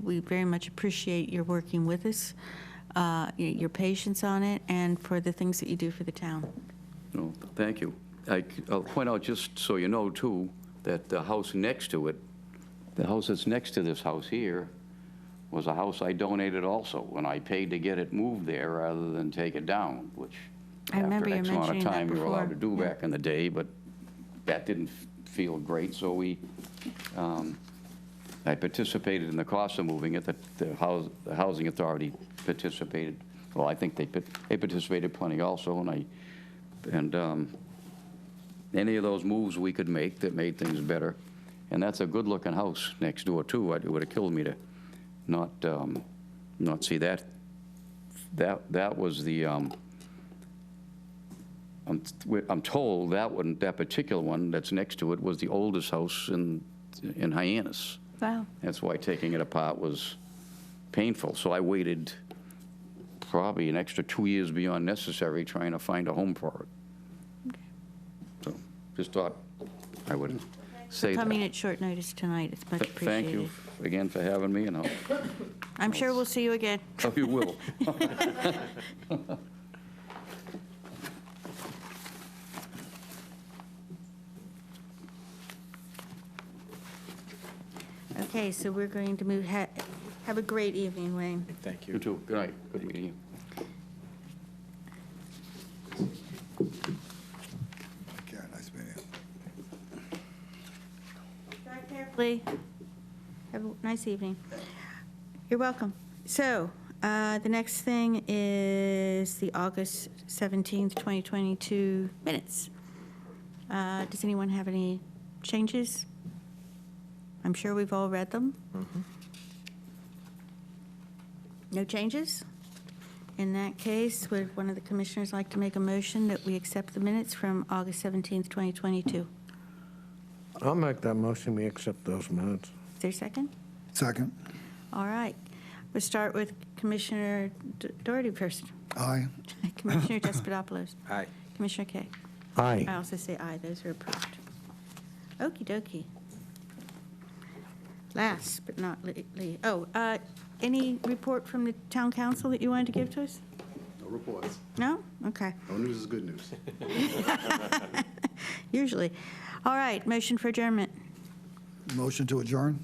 we very much appreciate your working with us, your patience on it, and for the things that you do for the town. No, thank you. I'll point out, just so you know, too, that the house next to it, the house that's next to this house here, was a house I donated also, and I paid to get it moved there rather than take it down, which I remember you after X amount mentioning of that time you were allowed to before, do yeah. back in the day, but that didn't feel great, so I participated in the cost of moving it. The Housing Authority participated. Well, I think they participated plenty also, and any of those moves we could make that made things better. And that's a good-looking house next door, too. It would have killed me to not see that. That was the, I'm told that particular one that's next to it was the oldest house in Hyannis. Wow. That's why taking it apart was painful. So I waited probably an extra 2 years beyond necessary trying to find a home for it. So just thought I would say that. Coming at short notice tonight, it's much appreciated. Thank you again for having me, and I'm sure we'll see you again. oh, you will. Okay, so we're going to move, have a great evening, Wayne. Thank You you. too. Good night. Good meeting you. Okay, nice meeting you. Drive carefully. Have a nice evening. You're welcome. So, the next thing is the August 17th, 2022 minutes. Does anyone have any changes? I'm sure we've all read them. No changes? In that case, would one of the commissioners like to make a motion that we accept the minutes from August 17th, 2022? I'll make that motion, we accept those minutes. Is there a second? Second. All right. We'll start with Commissioner Doherty first. Aye. Commissioner Despotopoulos. Aye. Commissioner Kay. Aye. I also say aye, those are approved. Okey dokey. Last but not any report from the town council that you wanted to give to us? No reports. No? Okay, No news is good news. usually. All right, motion for adjournment. Motion to adjourn?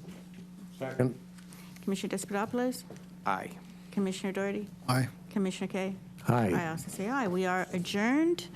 Second. Commissioner Despotopoulos? Aye. Commissioner Doherty? Aye. Commissioner Kay? Aye. I also say aye. We are adjourned